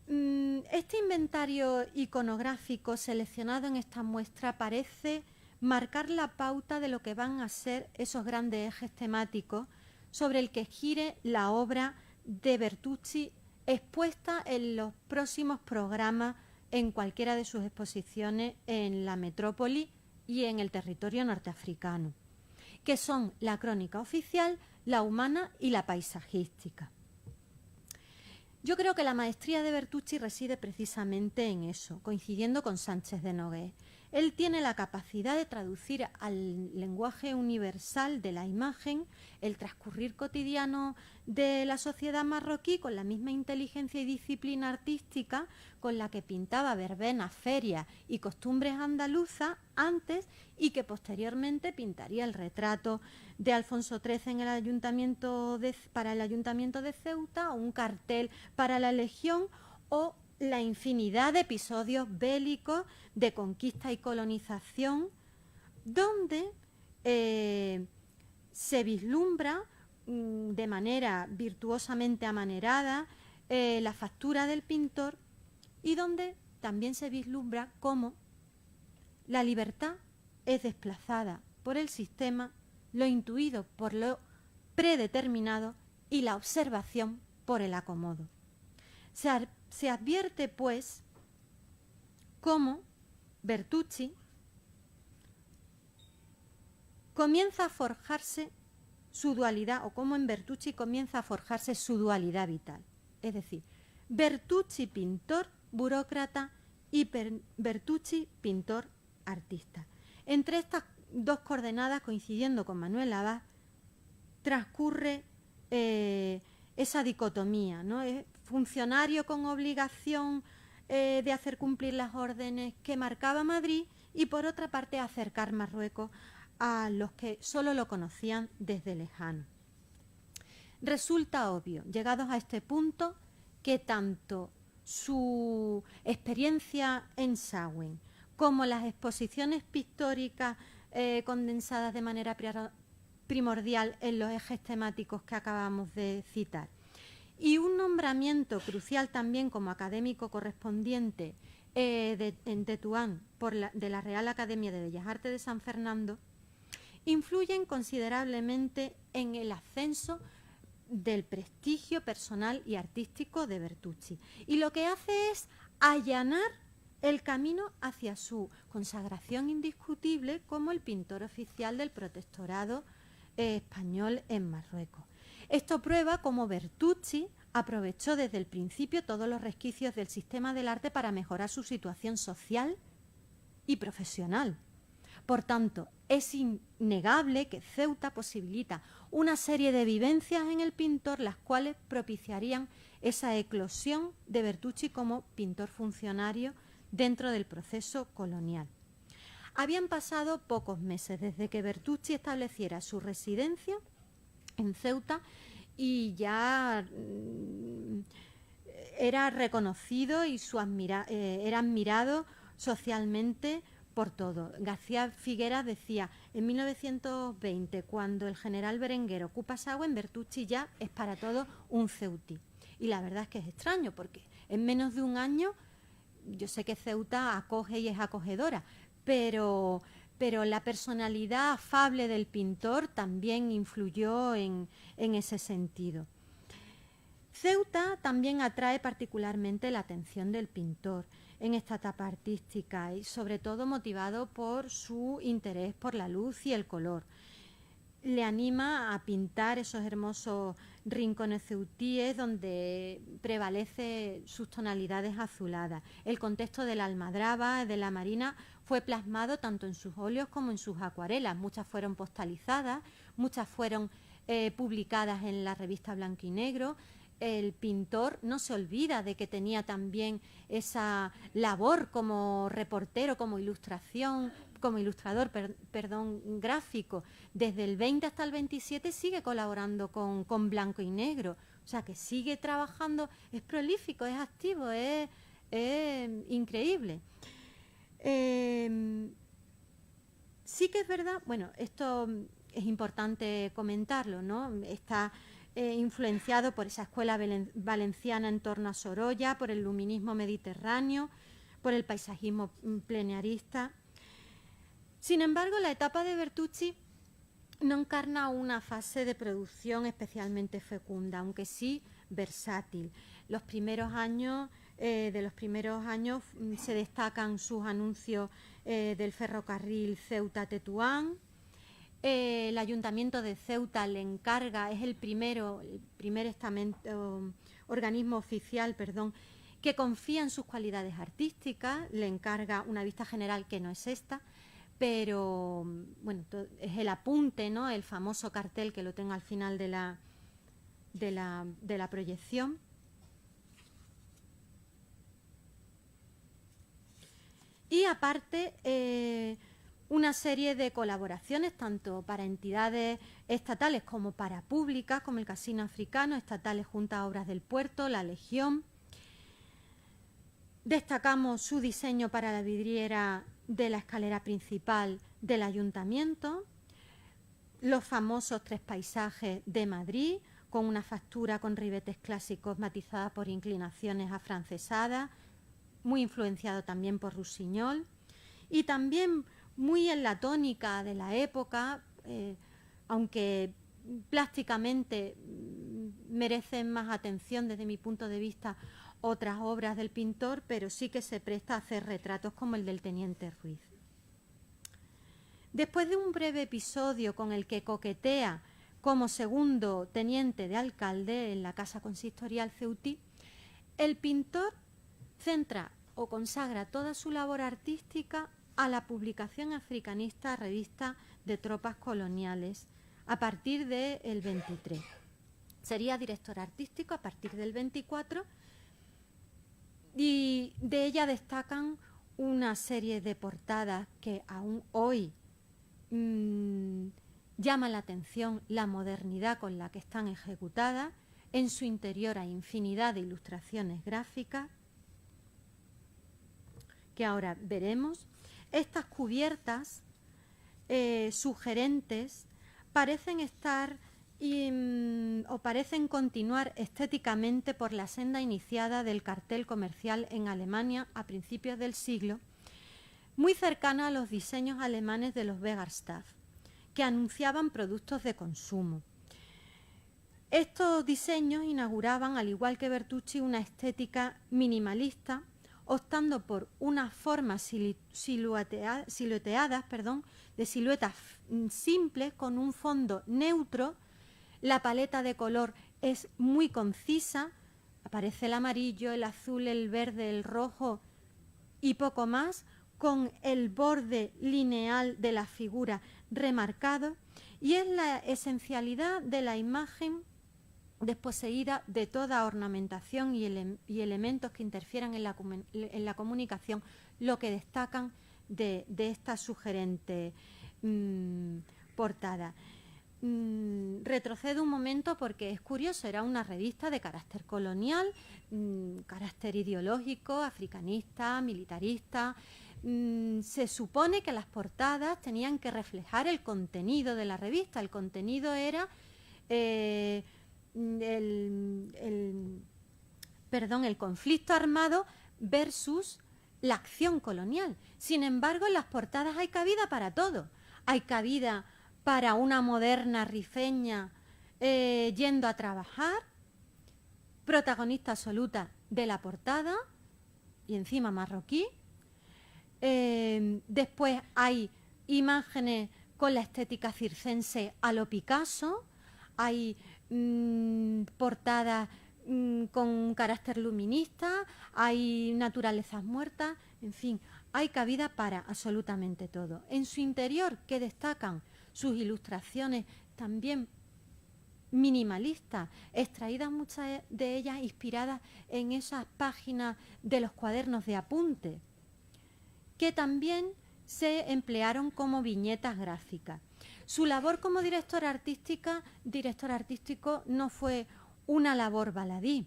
Este inventario iconográfico seleccionado en esta muestra parece marcar la pauta de lo que van a ser esos grandes ejes temáticos sobre el que gire la obra de Bertucci expuesta en los próximos programas en cualquiera de sus exposiciones en la metrópoli y en el territorio norteafricano, que son la crónica oficial, la humana y la paisajística. Yo creo que la maestría de Bertucci reside precisamente en eso, coincidiendo con Sánchez de Nogués. Él tiene la capacidad de traducir al lenguaje universal de la imagen el transcurrir cotidiano de la sociedad marroquí con la misma inteligencia y disciplina artística con la que pintaba verbenas, ferias y costumbres andaluzas antes y que posteriormente pintaría el retrato de Alfonso XIII en el para el Ayuntamiento de Ceuta, o un cartel para la Legión, o la infinidad de episodios bélicos de conquista y colonización, donde se vislumbra de manera virtuosamente amanerada la factura del pintor, y donde también se vislumbra cómo la libertad es desplazada por el sistema, lo intuido por lo predeterminado y la observación por el acomodo. Se advierte, pues, cómo Bertucci comienza a forjarse su dualidad, o cómo en Bertucci comienza a forjarse su dualidad vital. Es decir, Bertucci pintor, burócrata, y Bertucci pintor, artista. Entre estas dos coordenadas, coincidiendo con Manuel Abad, transcurre esa dicotomía, ¿no? Es funcionario con obligación de hacer cumplir las órdenes que marcaba Madrid, y por otra parte acercar Marruecos a los que solo lo conocían desde lejano. Resulta obvio, llegados a este punto, que tanto su experiencia en Samhain como las exposiciones pictóricas condensadas de manera primordial en los ejes temáticos que acabamos de citar, y un nombramiento crucial también como académico correspondiente en Tetuán de la Real Academia de Bellas Artes de San Fernando, influyen considerablemente en el ascenso del prestigio personal y artístico de Bertucci, y lo que hace es allanar el camino hacia su consagración indiscutible como el pintor oficial del protectorado español en Marruecos. Esto prueba cómo Bertucci aprovechó desde el principio todos los resquicios del sistema del arte para mejorar su situación social y profesional. Por tanto, es innegable que Ceuta posibilita una serie de vivencias en el pintor, las cuales propiciarían esa eclosión de Bertucci como pintor funcionario dentro del proceso colonial. Habían pasado pocos meses desde que Bertucci estableciera su residencia en Ceuta, y ya era reconocido y era admirado socialmente por todo. García Figueras decía, en 1920, cuando el general Berenguer ocupa Samhain, Bertucci ya es para todo un ceutí. Y la verdad es que es extraño, porque en menos de un año, yo sé que Ceuta acoge y es acogedora, pero la personalidad afable del pintor también influyó en ese sentido. Ceuta también atrae particularmente la atención del pintor en esta etapa artística, y sobre todo motivado por su interés por la luz y el color. Le anima a pintar esos hermosos rincones ceutíes donde prevalece sus tonalidades azuladas. El contexto de la almadraba, de la marina, fue plasmado tanto en sus óleos como en sus acuarelas. Muchas fueron postalizadas, muchas fueron publicadas en la revista Blanco y Negro. El pintor no se olvida de que tenía también esa labor como reportero, como ilustrador gráfico. Desde el 20 hasta el 27 sigue colaborando con Blanco y Negro. O sea, que sigue trabajando, es prolífico, es activo, es increíble. Sí que es verdad, bueno, esto es importante comentarlo, ¿no? Está influenciado por esa escuela valenciana en torno a Sorolla, por el luminismo mediterráneo, por el paisajismo plenarista. Sin embargo, la etapa de Bertucci no encarna una fase de producción especialmente fecunda, aunque sí versátil. De los primeros años se destacan sus anuncios del ferrocarril Ceuta-Tetuán. El Ayuntamiento de Ceuta le encarga, es el primer organismo oficial, que confía en sus cualidades artísticas, le encarga una vista general que no es esta, pero bueno, es el apunte, ¿no? El famoso cartel que lo tengo al final de la proyección. Y aparte, una serie de colaboraciones, tanto para entidades estatales como para públicas, como el Casino Africano, estatales junto a Obras del Puerto, la Legión. Destacamos su diseño para la vidriera de la escalera principal del Ayuntamiento, los famosos 3 paisajes de Madrid, con una factura con ribetes clásicos matizada por inclinaciones afrancesadas, muy influenciado también por Rusiñol, y también muy en la tónica de la época, aunque plásticamente merecen más atención desde mi punto de vista otras obras del pintor, pero sí que se presta a hacer retratos como el del Teniente Ruiz. Después de un breve episodio con el que coquetea como segundo teniente de alcalde en la Casa Consistorial ceutí, el pintor centra o consagra toda su labor artística a la publicación africanista Revista de Tropas Coloniales a partir del 23. Sería director artístico a partir del 24 y de ella destacan una serie de portadas que aún hoy llama la atención la modernidad con la que están ejecutadas. En su interior hay infinidad de ilustraciones gráficas que ahora veremos. Estas cubiertas sugerentes parecen estar o parecen continuar estéticamente por la senda iniciada del cartel comercial en Alemania a principios del siglo, muy cercana a los diseños alemanes de los Wegerstaff, que anunciaban productos de consumo. Estos diseños inauguraban, al igual que Bertucci, una estética minimalista, optando por unas formas silueteadas, de siluetas simples con un fondo neutro. La paleta de color es muy concisa, aparece el amarillo, el azul, el verde, el rojo y poco más, con el borde lineal de la figura remarcado, y es la esencialidad de la imagen desposeída de toda ornamentación y elementos que interfieran en la comunicación, lo que destacan de esta sugerente portada. Retrocedo un momento porque es curioso, era una revista de carácter colonial, carácter ideológico, africanista, militarista. Se supone que las portadas tenían que reflejar el contenido de la revista. El contenido era el conflicto armado versus la acción colonial. Sin embargo, en las portadas hay cabida para todo. Hay cabida para una moderna rifeña yendo a trabajar, protagonista absoluta de la portada y encima marroquí. Después hay imágenes con la estética circense a lo Picasso, hay portadas con carácter luminista, hay naturalezas muertas, en fin, hay cabida para absolutamente todo. En su interior, que destacan sus ilustraciones también minimalistas, extraídas muchas de ellas inspiradas en esas páginas de los cuadernos de apunte, que también se emplearon como viñetas gráficas. Su labor como director artístico no fue una labor baladí.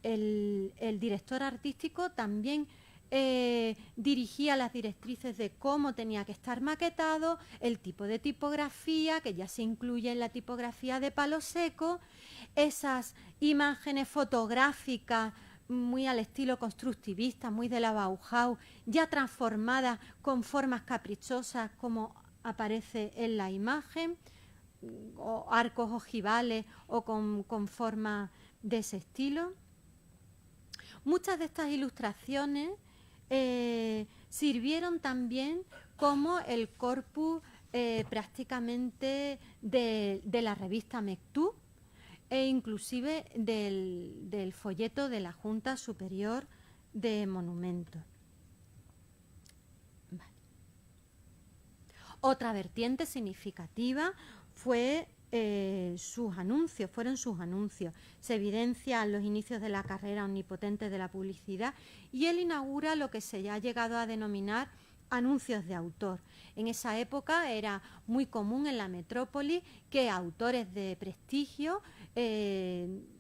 El director artístico también dirigía las directrices de cómo tenía que estar maquetado, el tipo de tipografía, que ya se incluye en la tipografía de palo seco, esas imágenes fotográficas muy al estilo constructivista, muy de la Bauhaus, ya transformada con formas caprichosas como aparece en la imagen, o arcos ojivales o con formas de ese estilo. Muchas de estas ilustraciones sirvieron también como el corpus prácticamente de la revista Mektoub e inclusive del folleto de la Junta Superior de Monumentos. Vale. Otra vertiente significativa fue fueron sus anuncios. Se evidencian los inicios de la carrera omnipotente de la publicidad y él inaugura lo que se ha llegado a denominar anuncios de autor. En esa época era muy común en la metrópoli que autores de prestigio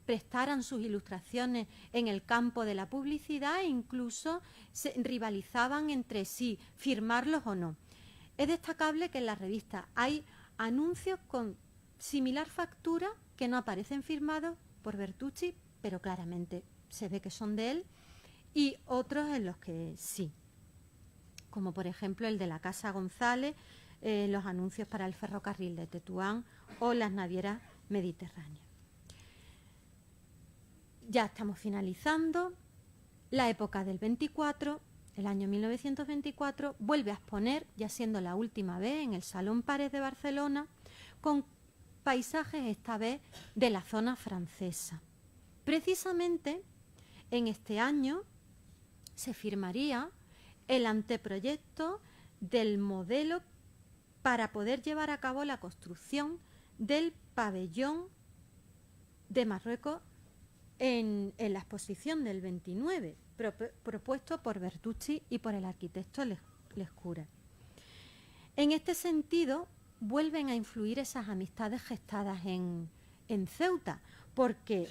prestaran sus ilustraciones en el campo de la publicidad e incluso se rivalizaban entre sí, firmarlos o no. Es destacable que en la revista hay anuncios con similar factura que no aparecen firmados por Bertucci, pero claramente se ve que son de él, y otros en los que sí, como por ejemplo el de la Casa González, los anuncios para el ferrocarril de Tetuán o las navieras mediterráneas. Ya estamos finalizando. La época del 24, el año 1924, vuelve a exponer, ya siendo la última vez, en el Salón Pares de Barcelona, con paisajes esta vez de la zona francesa. Precisamente en este año se firmaría el anteproyecto del modelo para poder llevar a cabo la construcción del pabellón de Marruecos en la exposición del 29, propuesto por Bertucci y por el arquitecto Lescure. En este sentido, vuelven a influir esas amistades gestadas en Ceuta, porque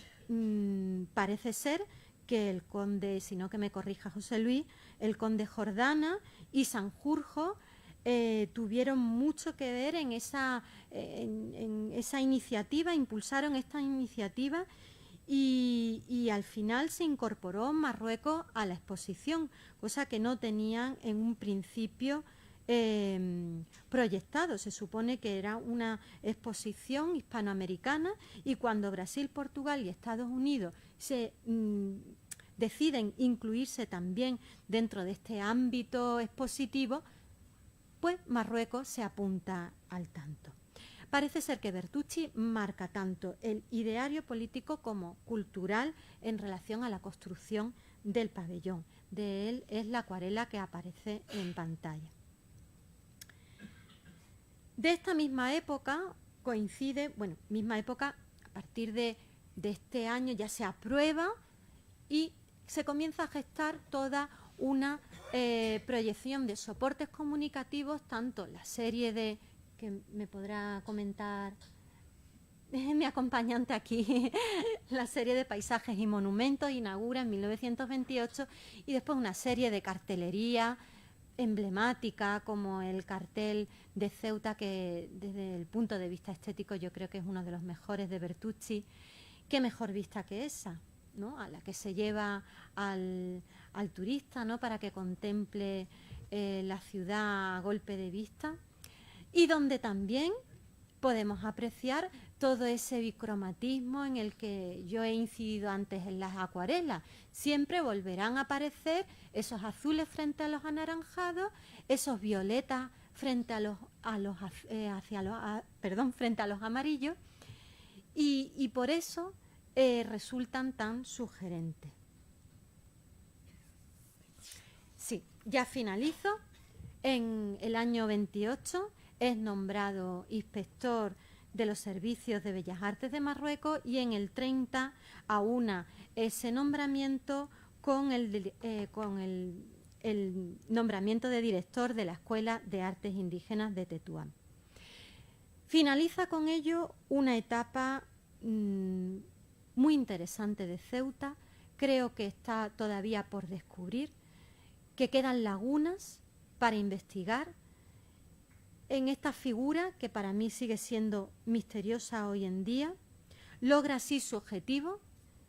parece ser que el conde, si no que me corrija José Luis, el conde Jordana y Sanjurjo tuvieron mucho que ver en esa iniciativa, impulsaron esta iniciativa y al final se incorporó Marruecos a la exposición, cosa que no tenían en un principio proyectado. Se supone que era una exposición hispanoamericana y cuando Brasil, Portugal y Estados Unidos se deciden incluirse también dentro de este ámbito expositivo, pues Marruecos se apunta al tanto. Parece ser que Bertucci marca tanto el ideario político como cultural en relación a la construcción del pabellón. De él es la acuarela que aparece en pantalla. De esta misma época coincide, misma época, a partir de este año ya se aprueba y se comienza a gestar toda una proyección de soportes comunicativos, tanto la serie de, que me podrá comentar mi acompañante aquí, la serie de paisajes y monumentos inaugura en 1928 y después una serie de cartelería emblemática como el cartel de Ceuta, que desde el punto de vista estético yo creo que es uno de los mejores de Bertucci. Qué mejor vista que esa, ¿no? A la que se lleva al turista, ¿no? Para que contemple la ciudad a golpe de vista, y donde también podemos apreciar todo ese bicromatismo en el que yo he incidido antes en las acuarelas. Siempre volverán a aparecer esos azules frente a los anaranjados, esos violetas frente a los amarillos, y por eso resultan tan sugerentes. Sí, ya finalizo. En el año 28 es nombrado inspector de los servicios de Bellas Artes de Marruecos y en el 30 aúna ese nombramiento con el nombramiento de director de la Escuela de Artes Indígenas de Tetuán. Finaliza con ello una etapa muy interesante de Ceuta. Creo que está todavía por descubrir, que quedan lagunas para investigar en esta figura que para mí sigue siendo misteriosa hoy en día. Logra así su objetivo,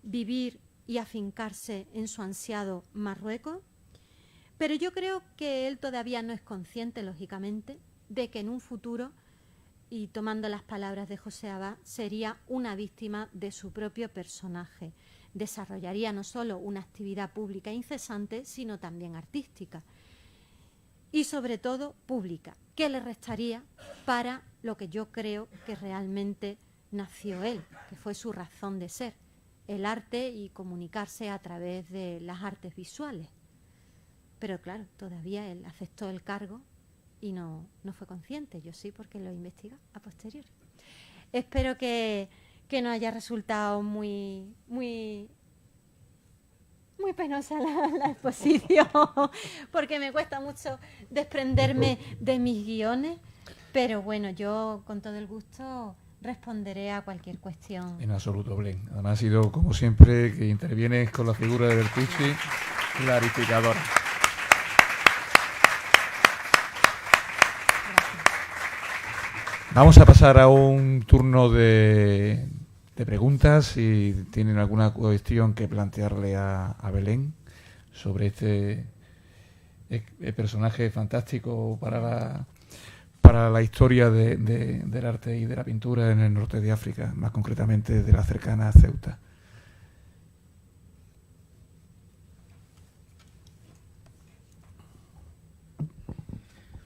vivir y afincarse en su ansiado Marruecos, pero yo creo que él todavía no es consciente, lógicamente, de que en un futuro, y tomando las palabras de José Abad, sería una víctima de su propio personaje. Desarrollaría no solo una actividad pública incesante, sino también artística. Y sobre todo pública, que le restaría para lo que yo creo que realmente nació él, que fue su razón de ser, el arte y comunicarse a través de las artes visuales. Pero claro, todavía él aceptó el cargo y no fue consciente. Yo sí, porque lo investiga a posteriori. Espero que no haya resultado muy penosa la exposición, porque me cuesta mucho desprenderme de mis guiones, pero bueno, yo con todo el gusto responderé a cualquier cuestión. En absoluto, Belén. Además ha sido, como siempre, que intervienes con la figura de Bertucci, clarificadora. Vamos a pasar a un turno de preguntas. Si tienen alguna cuestión que plantearle a Belén sobre este personaje fantástico para la historia del arte y de la pintura en el norte de África, más concretamente de la cercana Ceuta.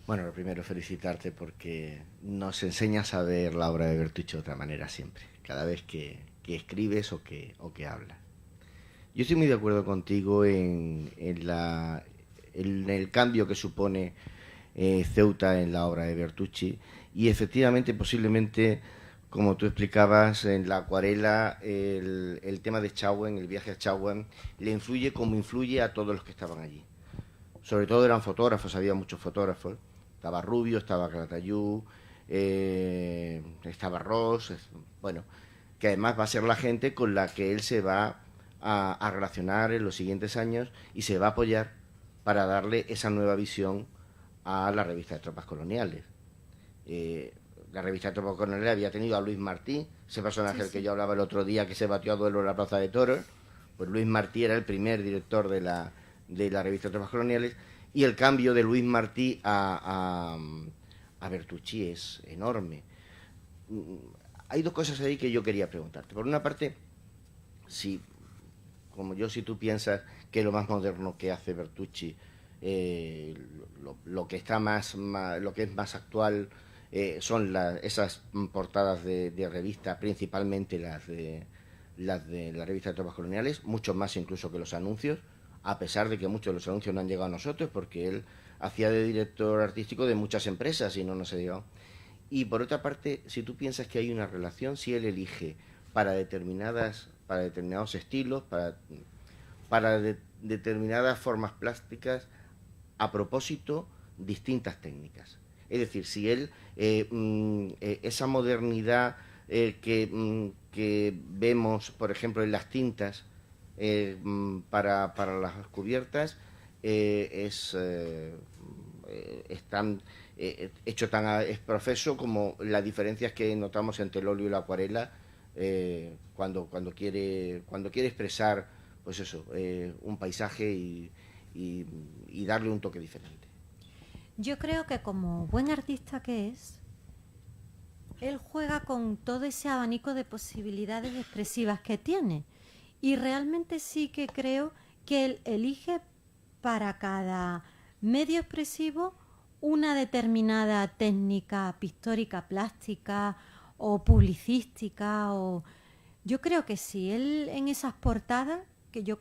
Bueno, lo primero, felicitarte porque nos enseñas a ver la obra de Bertucci de otra manera siempre, cada vez que escribes o que hablas. Yo estoy muy de acuerdo contigo en el cambio que supone Ceuta en la obra de Bertucci, y efectivamente, posiblemente, como tú explicabas, en la acuarela, el tema de Chauen, el viaje a Chauen, le influye como influye a todos los que estaban allí. Sobre todo eran fotógrafos, había muchos fotógrafos. Estaba Rubio, estaba Calatayud, estaba Ross, bueno, que además va a ser la gente con la que él se va a relacionar en los siguientes años y se va a apoyar para darle esa nueva visión a la revista de Tropas Coloniales. La revista de Tropas Coloniales había tenido a Luis Martí, ese personaje del que yo hablaba el otro día, que se batió a duelo en la Plaza de Toros. Pues Luis Martí era el primer director de la revista de Tropas Coloniales, y el cambio de Luis Martí a Bertucci es enorme. Hay dos cosas ahí que yo quería preguntarte. Por una parte, si tú piensas que lo más moderno que hace Bertucci, lo que está lo que es más actual, son esas portadas de revista, principalmente las de la revista de Tropas Coloniales, mucho más incluso que los anuncios, a pesar de que muchos de los anuncios no han llegado a nosotros, porque él hacía de director artístico de muchas empresas y no nos ha llegado. Y por otra parte, si tú piensas que hay una relación, si él elige para determinados estilos, para determinadas formas plásticas, a propósito, distintas técnicas. Es decir, si él, esa modernidad que vemos, por ejemplo, en las tintas, para las cubiertas, es profeso como las diferencias que notamos entre el óleo y la acuarela, cuando quiere expresar, pues eso, un paisaje y darle un toque diferente. Yo creo que como buen artista que es, él juega con todo ese abanico de posibilidades expresivas que tiene. Y realmente sí que creo que él elige para cada medio expresivo una determinada técnica pictórica, plástica o publicística. Yo creo que sí, él en esas portadas, que yo,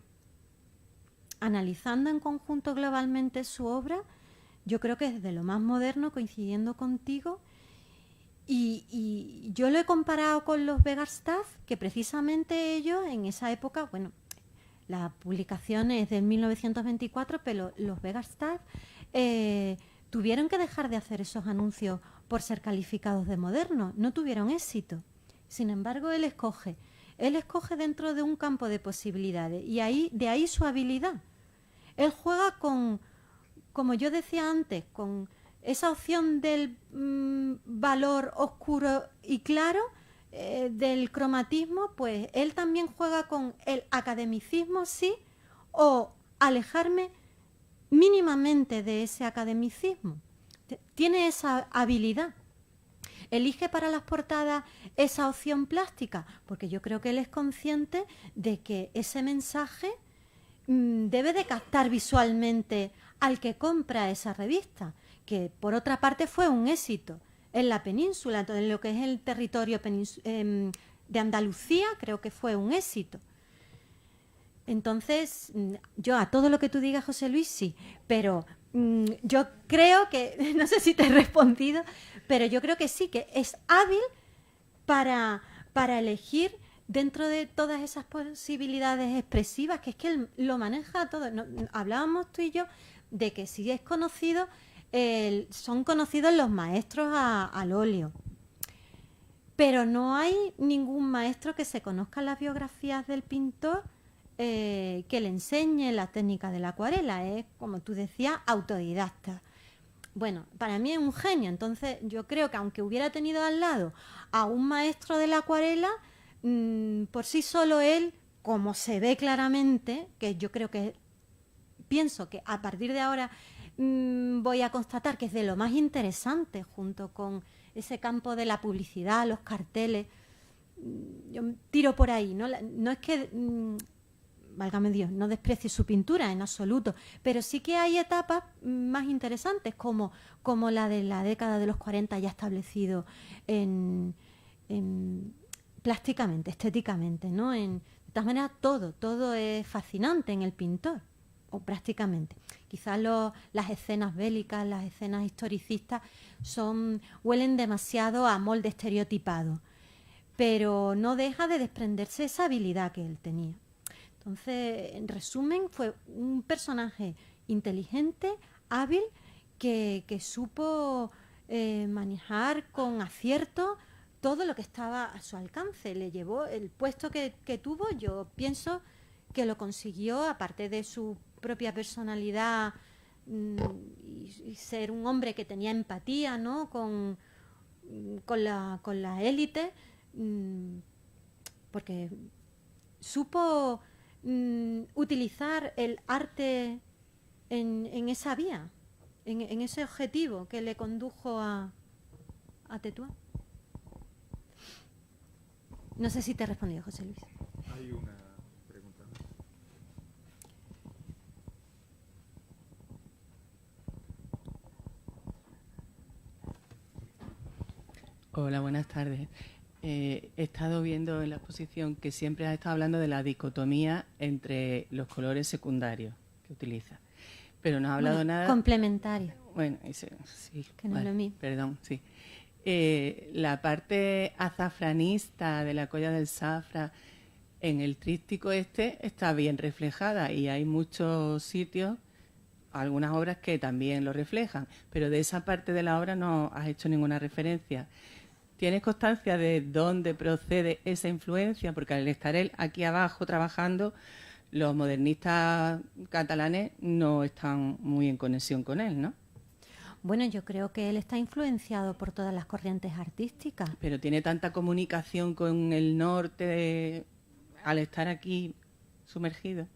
analizando en conjunto globalmente su obra, yo creo que es de lo más moderno, coincidiendo contigo. Y yo lo he comparado con los Vegarstaff, que precisamente ellos en esa época, bueno, la publicación es de 1924, pero los Vegarstaff tuvieron que dejar de hacer esos anuncios por ser calificados de modernos, no tuvieron éxito. Sin embargo, él escoge dentro de un campo de posibilidades, y de ahí su habilidad. Él juega con, como yo decía antes, con esa opción del valor oscuro y claro, del cromatismo, pues él también juega con el academicismo, sí, o alejarme mínimamente de ese academicismo. Tiene esa habilidad. Elige para las portadas esa opción plástica, porque yo creo que él es consciente de que ese mensaje debe de captar visualmente al que compra esa revista, que por otra parte fue un éxito en la península, en lo que es el territorio de Andalucía, creo que fue un éxito. Entonces, yo a todo lo que tú digas, José Luis, sí, pero yo creo que, no sé si te he respondido, pero yo creo que sí, que es hábil para elegir dentro de todas esas posibilidades expresivas, que es que él lo maneja todo. Hablábamos tú y yo de que si es conocido, son conocidos los maestros al óleo, pero no hay ningún maestro que se conozca las biografías del pintor que le enseñe la técnica de la acuarela. Es, como tú decías, autodidacta. Bueno, para mí es un genio. Entonces yo creo que aunque hubiera tenido al lado a un maestro de la acuarela, por sí solo él, como se ve claramente, que yo creo que pienso que a partir de ahora voy a constatar que es de lo más interesante, junto con ese campo de la publicidad, los carteles. Yo tiro por ahí, no es que válgame Dios, no desprecie su pintura en absoluto, pero sí que hay etapas más interesantes, como la de la década de los 40 ya establecido plásticamente, estéticamente, ¿no? De todas maneras, todo es fascinante en el pintor, o prácticamente. Quizás las escenas bélicas, las escenas historicistas huelen demasiado a molde estereotipado, pero no deja de desprenderse esa habilidad que él tenía. Entonces, en resumen, fue un personaje inteligente, hábil, que supo manejar con acierto todo lo que estaba a su alcance. Le llevó el puesto que tuvo, yo pienso que lo consiguió, aparte de su propia personalidad y ser un hombre que tenía empatía, ¿no? con la élite, porque supo utilizar el arte en esa vía, en ese objetivo que le condujo a Tetuán. No sé si te he respondido, José Luis. Hay una pregunta. Hola, buenas tardes. He estado viendo en la exposición que siempre has estado hablando de la dicotomía entre los colores secundarios que utiliza, pero no has hablado nada... Complementario. Bueno, sí. Que no es lo mismo. Perdón, sí. La parte azafranista de la Colla del Zafra en el tríptico está bien reflejada y hay muchos sitios, algunas obras que también lo reflejan, pero de esa parte de la obra no has hecho ninguna referencia. ¿Tienes constancia de dónde procede esa influencia? Porque al estar él aquí abajo trabajando, los modernistas catalanes no están muy en conexión con él, ¿no? Bueno, yo creo que él está influenciado por todas las corrientes artísticas. Pero tiene tanta comunicación con el norte al estar aquí sumergido.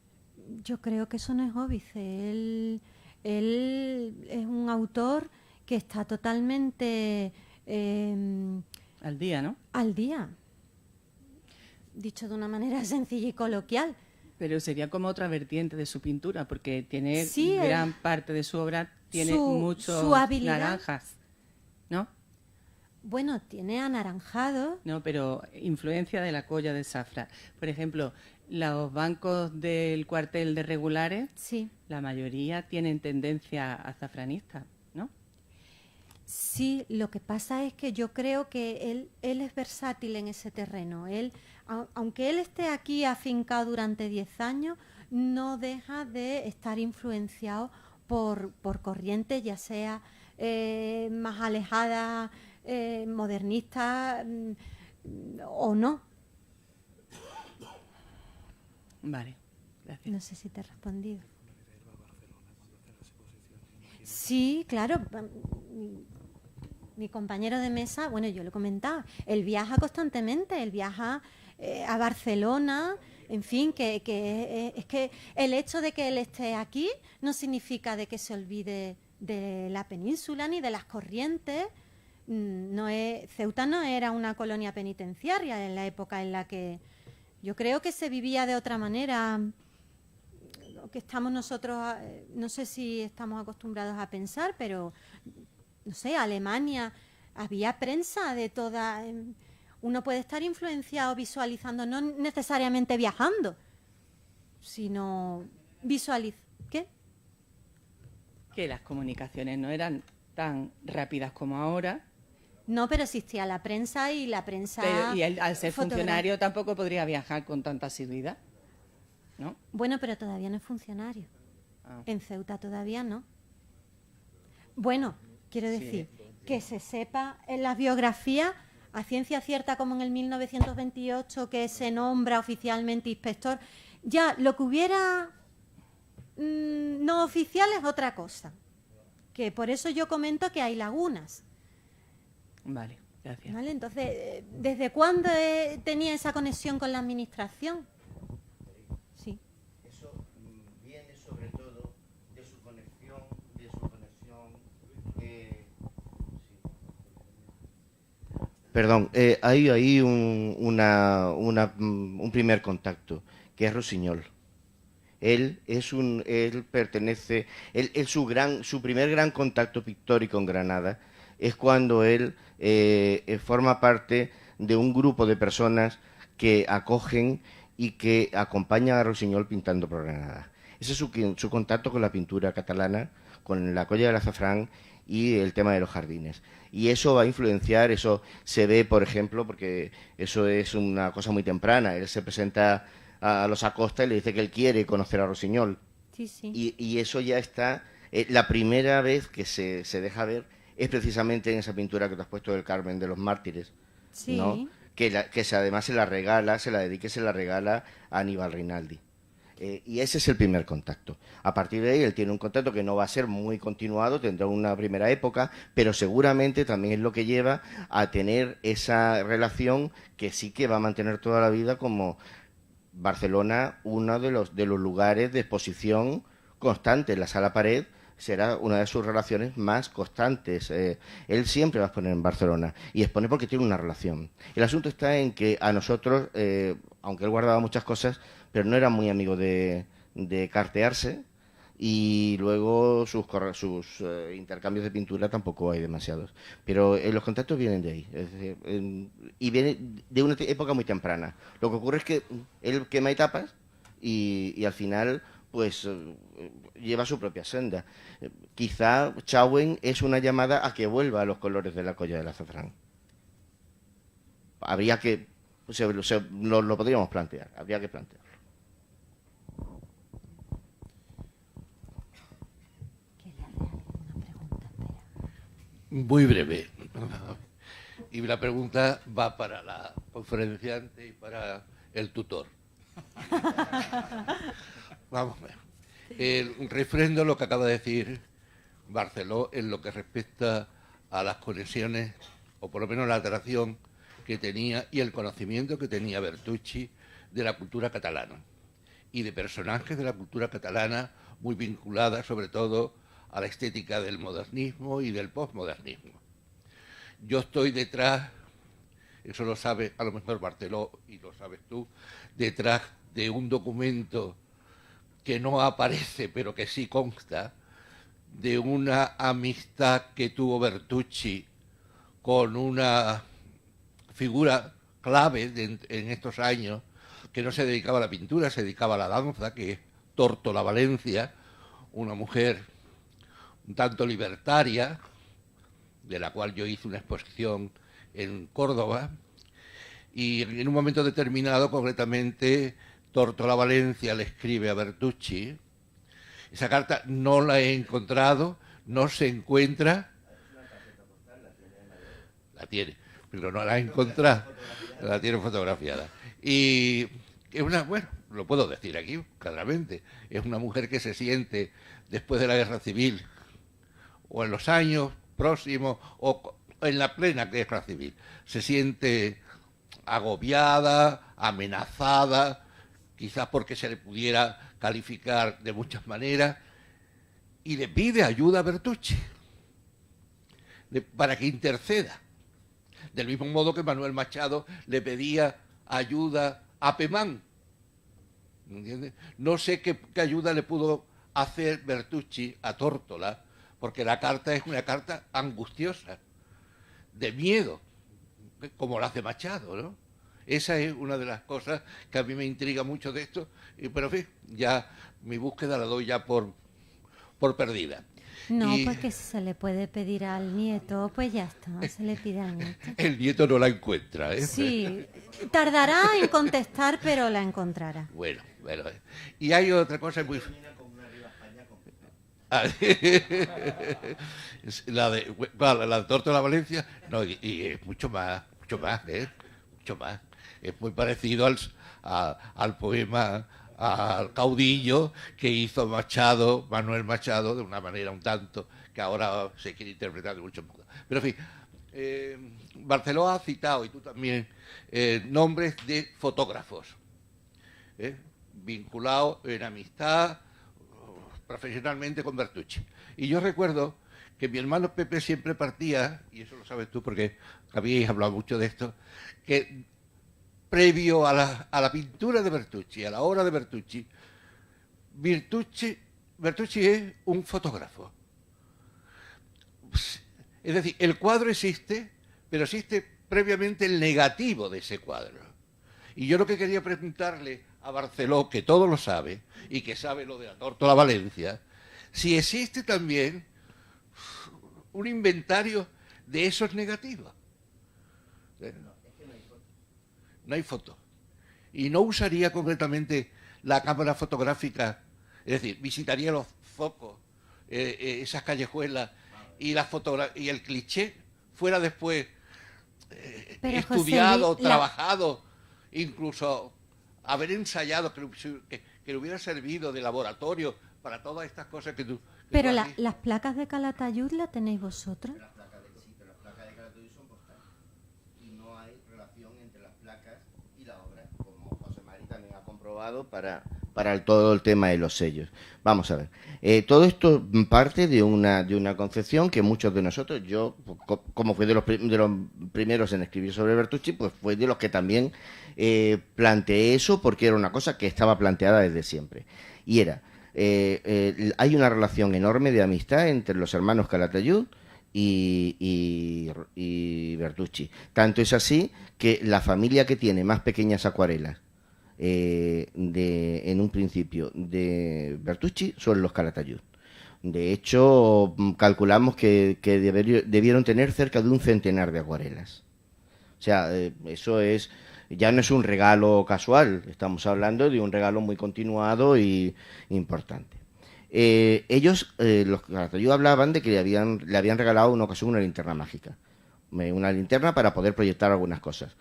Yo creo que eso no es óbice. Él es un autor que está totalmente al día, ¿no? Al día. Dicho de una manera sencilla y coloquial. Pero sería como otra vertiente de su pintura, porque tiene gran parte de su obra, tiene muchos naranjas, ¿no? Bueno, tiene anaranjado. No, pero influencia de la Colla del Zafra. Por ejemplo, los bancos del cuartel de regulares, sí, la mayoría tienen tendencia azafranista, ¿no? Sí, lo que pasa es que yo creo que él es versátil en ese terreno. Aunque él esté aquí afincado durante 10 años, no deja de estar influenciado por corrientes, ya sea más alejadas, modernistas o no. Vale, gracias. No sé si te he respondido. Sí, claro. mi compañero de mesa, bueno, yo lo comentaba, él viaja constantemente, él viaja a Barcelona, en fin, es que el hecho de que él esté aquí no significa de que se olvide de la península ni de las corrientes. Ceuta no era una colonia penitenciaria en la época en la que yo creo que se vivía de otra manera, lo que estamos nosotros, no sé si estamos acostumbrados a pensar, pero no sé, Alemania, había prensa de toda. Uno puede estar influenciado visualizando, no necesariamente viajando, sino ¿Qué? Que las comunicaciones no eran tan rápidas como ahora. No, pero existía la prensa y la prensa. Pero, y él, al ser funcionario, tampoco podría viajar con tanta asiduidad, ¿no? Bueno, pero todavía no es funcionario. En Ceuta todavía no. Bueno, quiero decir, que se sepa en las biografías, a ciencia cierta como en el 1928, que se nombra oficialmente inspector, ya lo que hubiera no oficial es otra cosa. Que por eso yo comento que hay lagunas. Vale, gracias. ¿Vale? Entonces, ¿desde cuándo tenía esa conexión con la administración? Sí. Eso viene sobre todo de su conexión, Perdón, hay ahí un primer contacto, que es Rossinyol. Su primer gran contacto pictórico en Granada es cuando él forma parte de un grupo de personas que acogen y que acompañan a Rossinyol pintando por Granada. Ese es su contacto con la pintura catalana, con la Colla del Azafrán y el tema de los jardines. Y eso va a influenciar, eso se ve, por ejemplo, porque eso es una cosa muy temprana. Él se presenta a los Acosta y le dice que él quiere conocer a Rossinyol. Sí, sí. Y eso ya está. La primera vez que se deja ver es precisamente en esa pintura que te has puesto del Carmen de los Mártires, Sí. ¿no? Además se la regala a Aníbal Rinaldi. Y ese es el primer contacto. A partir de ahí él tiene un contacto que no va a ser muy continuado, tendrá una primera época, pero seguramente también es lo que lleva a tener esa relación que sí que va a mantener toda la vida, como Barcelona, uno de los lugares de exposición constante. La Sala Pared será una de sus relaciones más constantes. Él siempre va a exponer en Barcelona y expone porque tiene una relación. El asunto está en que a nosotros, aunque él guardaba muchas cosas, pero no era muy amigo de cartearse, y luego sus intercambios de pintura tampoco hay demasiados. Pero los contactos vienen de ahí, es decir, y vienen de una época muy temprana. Lo que ocurre es que él quema etapas y al final pues lleva su propia senda. Quizá Chauen es una llamada a que vuelva a los colores de la Colla del Azafrán. Habría que lo podríamos plantear, habría que plantearlo. Muy breve. Y la pregunta va para la conferenciante y para el tutor. Vamos a ver. Refrendo lo que acaba de decir Barceló en lo que respecta a las conexiones, o por lo menos la atracción que tenía y el conocimiento que tenía Bertucci de la cultura catalana y de personajes de la cultura catalana muy vinculadas sobre todo a la estética del modernismo y del postmodernismo. Yo estoy detrás, eso lo sabe a lo mejor Barceló y lo sabes tú, detrás de un documento que no aparece pero que sí consta, de una amistad que tuvo Bertucci con una figura clave en estos años, que no se dedicaba a la pintura, se dedicaba a la danza, que es Tórtola Valencia, una mujer un tanto libertaria, de la cual yo hice una exposición en Córdoba, y en un momento determinado, concretamente, Tórtola Valencia le escribe a Bertucci. Esa carta no la he encontrado, no se encuentra. La tiene, pero no la he encontrado, la tiene fotografiada. Y es una, bueno, lo puedo decir aquí claramente, es una mujer que se siente después de la guerra civil o en los años próximos o en la plena guerra civil. Se siente agobiada, amenazada, quizás porque se le pudiera calificar de muchas maneras, y le pide ayuda a Bertucci para que interceda. Del mismo modo que Manuel Machado le pedía ayuda a Pemán. ¿Entiendes? No sé qué ayuda le pudo hacer Bertucci a Tórtola, porque la carta es una carta angustiosa, de miedo, como la hace Machado, ¿no? Esa es una de las cosas que a mí me intriga mucho de esto, pero en fin, ya mi búsqueda la doy ya por perdida. No, porque si se le puede pedir al nieto, pues ya está, se le pide al nieto. El nieto no la encuentra, ¿eh? Sí, tardará en contestar, pero la encontrará. Bueno. Y hay otra cosa muy... la de Tórtola Valencia, no, y es mucho más, ¿eh? Mucho más. Es muy parecido al poema, al caudillo que hizo Manuel Machado, de una manera un tanto que ahora se quiere interpretar de muchos modos. Pero en fin, Barceló ha citado, y tú también, nombres de fotógrafos, vinculados en amistad profesionalmente con Bertucci. Y yo recuerdo que mi hermano Pepe siempre partía, y eso lo sabes tú porque habíais hablado mucho de esto, que previo a la pintura de Bertucci, a la obra de Bertucci es un fotógrafo. Es decir, el cuadro existe, pero existe previamente el negativo de ese cuadro. Y yo lo que quería preguntarle a Barceló, que todo lo sabe, y que sabe lo de la Tórtola Valencia, si existe también un inventario de esos negativos. No hay foto. Y no usaría concretamente la cámara fotográfica, es decir, visitaría los focos, esas callejuelas, y y el cliché fuera después Pero, estudiado, José Luis, trabajado, incluso haber ensayado, que le hubiera servido de laboratorio para todas estas cosas que tú... Pero las placas de Calatayud las tenéis vosotros. Las placas de Calatayud son postales. Y no hay relación entre las placas y la obra, como José Mari también ha comprobado para todo el tema de los sellos. Vamos a ver. Todo esto parte de una concepción que muchos de nosotros, yo, como fui de los primeros en escribir sobre Bertucci, pues fue de los que también planteé eso, porque era una cosa que estaba planteada desde siempre. Y era... hay una relación enorme de amistad entre los hermanos Calatayud y Bertucci. Tanto es así que la familia que tiene más pequeñas acuarelas en un principio de Bertucci son los Calatayud. De hecho, calculamos que debieron tener cerca de un centenar de acuarelas. O sea, eso es... Ya no es un regalo casual, estamos hablando de un regalo muy continuado y importante. Ellos, los Calatayud, hablaban de que le habían regalado en una ocasión una linterna mágica. Una linterna para poder proyectar algunas cosas.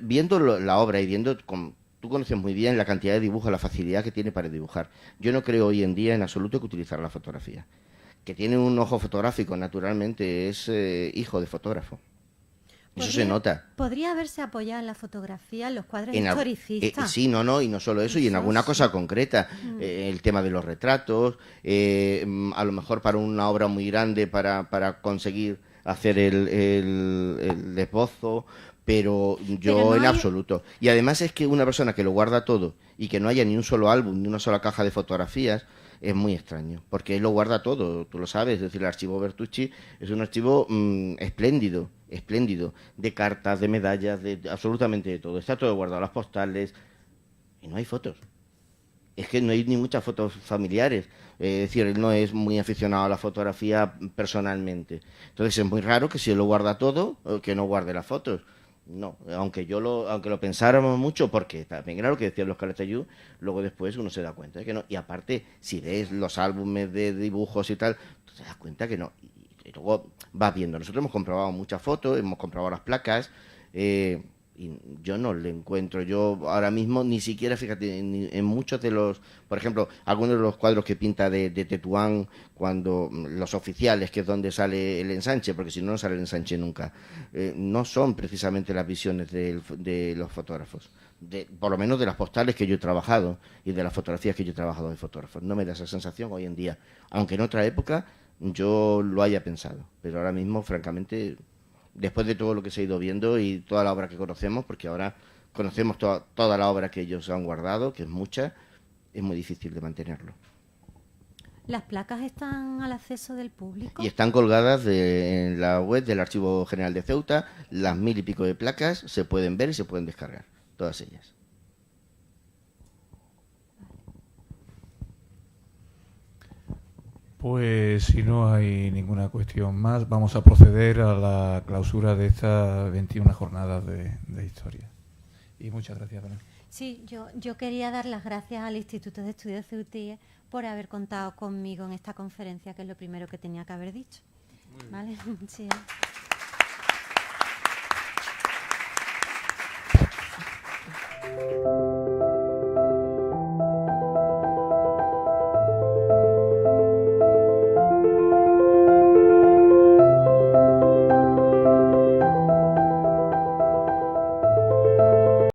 Viendo la obra y viendo, tú conoces muy bien la cantidad de dibujos, la facilidad que tiene para dibujar. Yo no creo hoy en día en absoluto que utilizar la fotografía. Que tiene un ojo fotográfico, naturalmente, es hijo de fotógrafo. Eso se nota. Podría haberse apoyado en la fotografía, en los cuadros historicistas. Sí, no, y no solo eso, y en alguna cosa concreta. El tema de los retratos, a lo mejor para una obra muy grande para conseguir hacer el esbozo, pero yo en absoluto. Y además es que una persona que lo guarda todo y que no haya ni un solo álbum, ni una sola caja de fotografías, es muy extraño, porque él lo guarda todo, tú lo sabes. Es decir, el archivo Bertucci es un archivo espléndido, de cartas, de medallas, de absolutamente de todo. Está todo guardado, las postales, y no hay fotos. Es que no hay ni muchas fotos familiares. Es decir, él no es muy aficionado a la fotografía personalmente. Entonces es muy raro que si él lo guarda todo, que no guarde las fotos. No, aunque lo pensáramos mucho, porque también era lo que decían los Calatayud, luego después uno se da cuenta de que no. Y aparte, si ves los álbumes de dibujos y tal, tú te das cuenta que no. Y luego vas viendo. Nosotros hemos comprobado muchas fotos, hemos comprobado las placas, y Y yo no le encuentro, yo ahora mismo ni siquiera, fíjate, en muchos de los, por ejemplo, algunos de los cuadros que pinta de Tetuán, cuando los oficiales, que es donde sale el ensanche, porque si no, no sale el ensanche nunca, no son precisamente las visiones de los fotógrafos, por lo menos de las postales que yo he trabajado y de las fotografías que yo he trabajado de fotógrafos. No me da esa sensación hoy en día, aunque en otra época yo lo haya pensado, pero ahora mismo, francamente, después de todo lo que se ha ido viendo y toda la obra que conocemos, porque ahora conocemos toda la obra que ellos han guardado, que es mucha, es muy difícil de mantenerlo. ¿Las placas están al acceso del público? Y están colgadas en la web del Archivo General de Ceuta, las 1000 y pico de placas se pueden ver y se pueden descargar, todas ellas. Pues si no hay ninguna cuestión más, vamos a proceder a la clausura de estas 21 jornadas de historia. Y muchas gracias, Belén. Sí, yo quería dar las gracias al Instituto de Estudios Ceutíes por haber contado conmigo en esta conferencia, que es lo primero que tenía que haber dicho. ¿Vale? Sí.